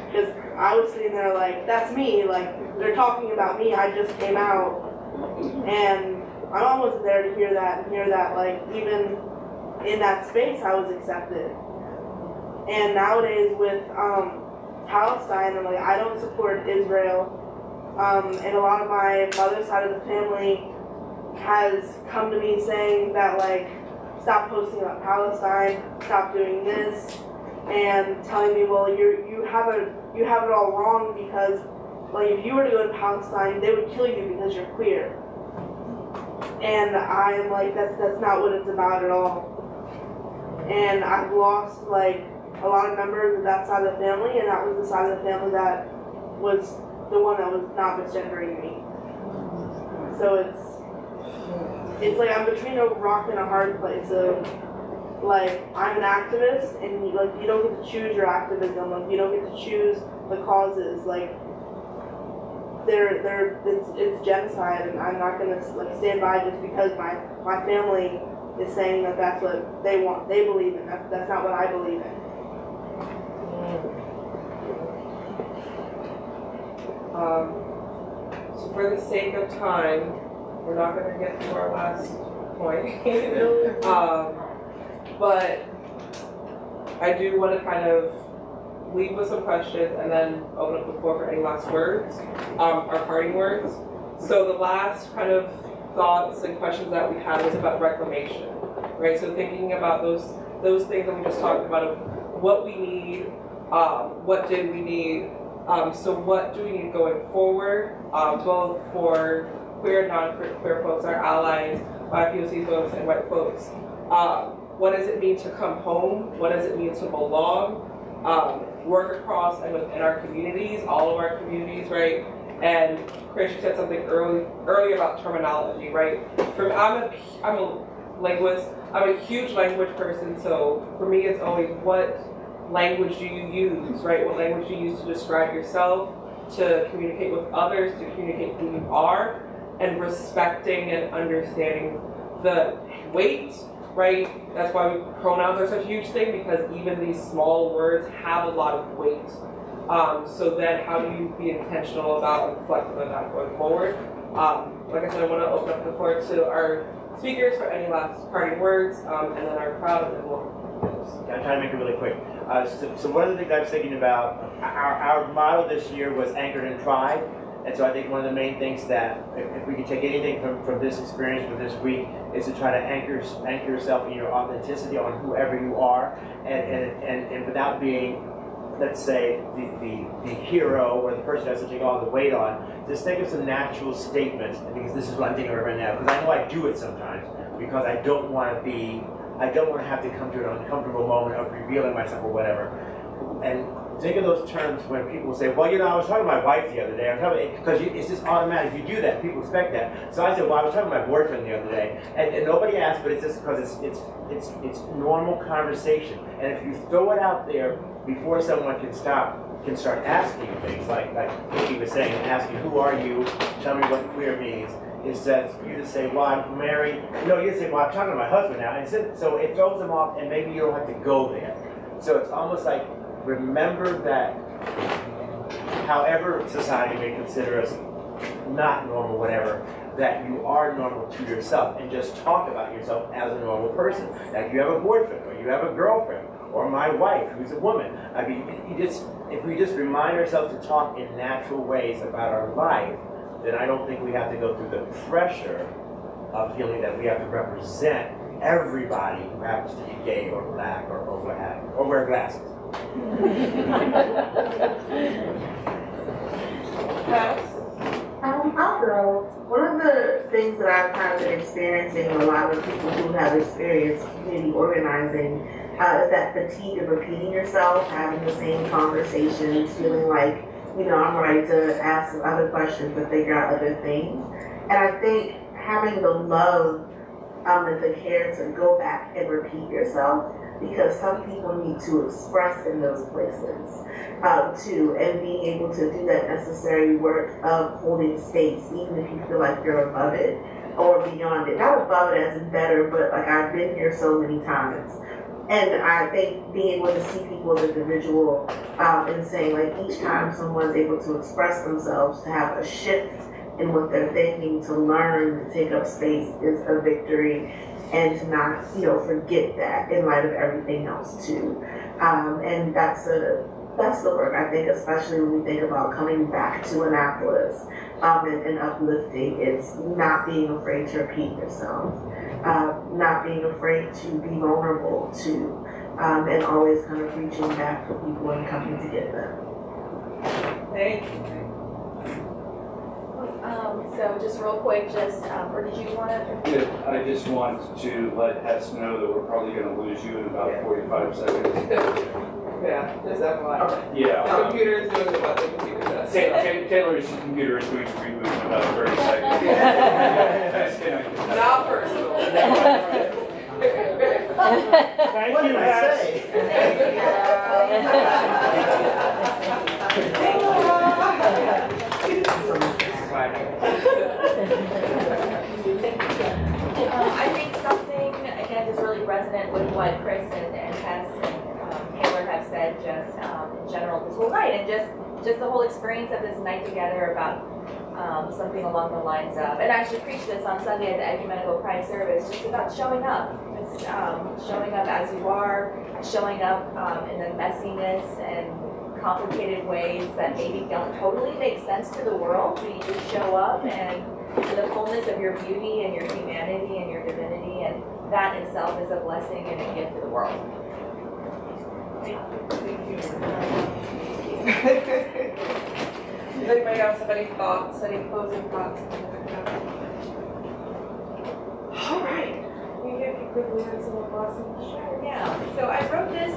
because I was sitting there like, that's me, like, they're talking about me, I just came out, and my mom wasn't there to hear that, like, even in that space I was accepted. And nowadays with Palestine, I'm like, I don't support Israel, and a lot of my mother's side of the family has come to me saying that, like, stop posting about Palestine, stop doing this, and telling me, well, you have it all wrong, because, like, if you were to go to Palestine, they would kill you because you're queer. And I'm like, that's not what it's about at all. And I've lost, like, a lot of members of that side of the family, and that was the side of the family that was the one that was not misgendering me. So it's like I'm between a rock and a hard place of, like, I'm an activist, and you don't get to choose your activism, like, you don't get to choose the causes, like, it's genocide, and I'm not gonna, like, stand by just because my family is saying that that's what they want, they believe in. That's not what I believe in. So for the sake of time, we're not going to get to our last point. But I do want to kind of leave with some questions and then open up the floor for any last words, or parting words. So the last kind of thoughts and questions that we had was about reclamation, right? So thinking about those things that we just talked about, of what we need, what did we need, so what do we need going forward, both for queer and non-queer folks, our allies, BIPOC folks, and white folks. What does it mean to come home? What does it mean to belong? work across and within our communities, all of our communities, right? And Chris, you said something earlier about terminology, right? I'm a linguist. I'm a huge language person, so for me it's always what language do you use, right? What language do you use to describe yourself, to communicate with others, to communicate who you are, and respecting and understanding the weight, right? That's why pronouns are such a huge thing, because even these small words have a lot of weight. So then how do you be intentional about reflecting on that going forward? Like I said, I want to open up the floor to our speakers for any last parting words, and then our crowd, and then we'll... I'll try to make it really quick. So one of the things I was thinking about, our motto this year was anchored in pride. And so I think one of the main things that, if we can take anything from this experience, from this week, is to try to anchor yourself in your authenticity on whoever you are, and without being, let's say, the hero or the person that has to take all the weight on. Just think of some natural statements, because this is what I'm thinking of right now, because I know I do it sometimes, because I don't want to have to come to an uncomfortable moment of revealing myself or whatever. And think of those terms when people say, well, you know, I was talking to my wife the other day. Because it's just automatic. You do that. People expect that. So I said, well, I was talking to my boyfriend the other day. And nobody asked, but it's just because it's normal conversation. And if you throw it out there before someone can start asking things, like Vicky was saying, asking, who are you? Tell me what queer means. Instead, you just say, well, I'm married. No, you just say, well, I'm talking to my husband now. And so it throws them off, and maybe you don't have to go there. So it's almost like, remember that however society may consider us not normal, whatever, that you are normal to yourself, and just talk about yourself as a normal person. Like you have a boyfriend, or you have a girlfriend, or my wife, who's a woman. I mean, if we just remind ourselves to talk in natural ways about our life, then I don't think we have to go through the pressure of feeling that we have to represent everybody who happens to be gay or black or what have you, or wear glasses. I'll go. One of the things that I've kind of been experiencing, a lot of people who have experienced community organizing, is that fatigue of repeating yourself, having the same conversations, feeling like, you know, I'm ready to ask some other questions and figure out other things. And I think having the love and the care to go back and repeat yourself, because some people need to express in those places too, and being able to do that necessary work of holding space, even if you feel like you're above it or beyond it. Not above it as in better, but like I've been here so many times. And I think being able to see people as individual and saying like each time someone's able to express themselves, to have a shift in what they're thinking, to learn to take up space is a victory, and to not, you know, forget that in light of everything else too. And that's the work, I think, especially when we think about coming back to Annapolis and uplifting. It's not being afraid to repeat yourself, not being afraid to be vulnerable too, and always kind of reaching back for people and coming to get them. Thank you. So just real quick, or did you want to? Yeah, I just want to let Hess know that we're probably going to lose you in about 45 seconds. Yeah, just FYI. Yeah. The computer is doing what the computer does. Taylor's computer is going to reboot in about 30 seconds. Disconnected. Not personal. Thank you, Hess. I think something, again, is really resonant with what Chris and Hess and Taylor have said just in general this whole night, and just the whole experience of this night together about something along the lines of, and I actually preached this on Sunday at the Ecumenical Pride Service, just about showing up. Just showing up as you are, showing up in the messiness and complicated ways that maybe don't totally make sense to the world, but you just show up and the fullness of your beauty and your humanity and your divinity, and that itself is a blessing and a gift to the world. Thank you. Does anybody else have any thoughts, any closing thoughts? All right. Maybe if you could leave us a little blessing. Sure, yeah. So I wrote this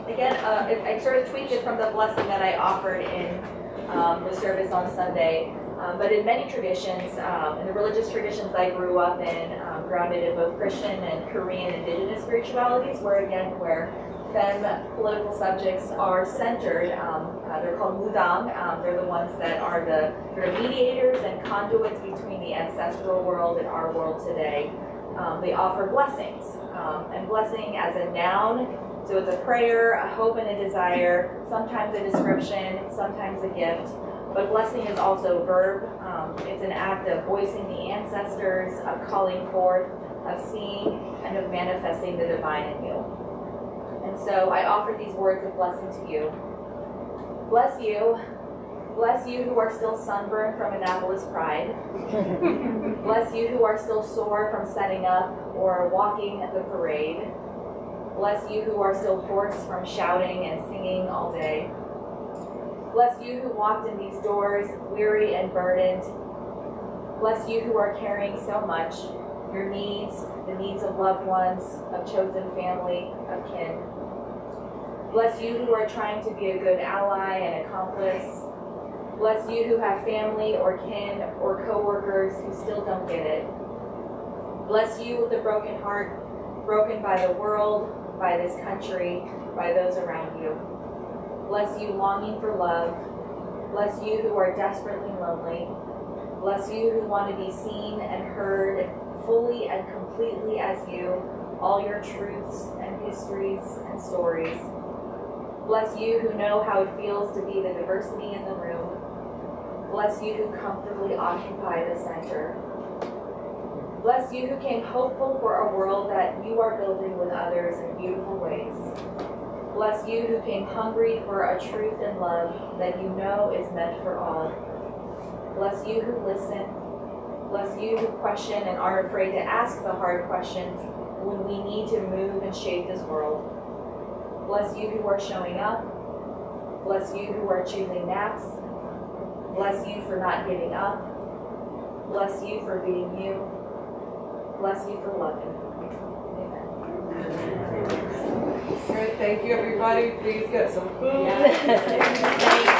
again, I sort of tweaked it from the blessing that I offered in the service on Sunday. But in many traditions, in the religious traditions I grew up in, grounded in both Christian and Korean indigenous spiritualities, where femme political subjects are centered. They're called mudang. They're the ones that are the sort of mediators and conduits between the ancestral world and our world today. They offer blessings, and blessing as a noun, so it's a prayer, a hope, and a desire, sometimes a description, sometimes a gift. But blessing is also a verb. It's an act of voicing the ancestors, of calling forth, of seeing, and of manifesting the divine in you. And so I offer these words of blessing to you. Bless you. Bless you who are still sunburned from Annapolis Pride. Bless you who are still sore from setting up or walking the parade. Bless you who are still hoarse from shouting and singing all day. Bless you who walked in these doors weary and burdened. Bless you who are carrying so much, your needs, the needs of loved ones, of chosen family, of kin. Bless you who are trying to be a good ally and accomplice. Bless you who have family or kin or co-workers who still don't get it. Bless you with a broken heart, broken by the world, by this country, by those around you. Bless you longing for love. Bless you who are desperately lonely. Bless you who want to be seen and heard fully and completely as you, all your truths and histories and stories. Bless you who know how it feels to be the diversity in the room. Bless you who comfortably occupy the center. Bless you who came hopeful for a world that you are building with others in beautiful ways. Bless you who came hungry for a truth and love that you know is meant for all. Bless you who listen. Bless you who question and aren't afraid to ask the hard questions when we need to move and shape this world. Bless you who are showing up. Bless you who are choosing naps. Bless you for not giving up. Bless you for being you. Bless you for loving. Amen. Good, thank you everybody. Please get some food. Yes.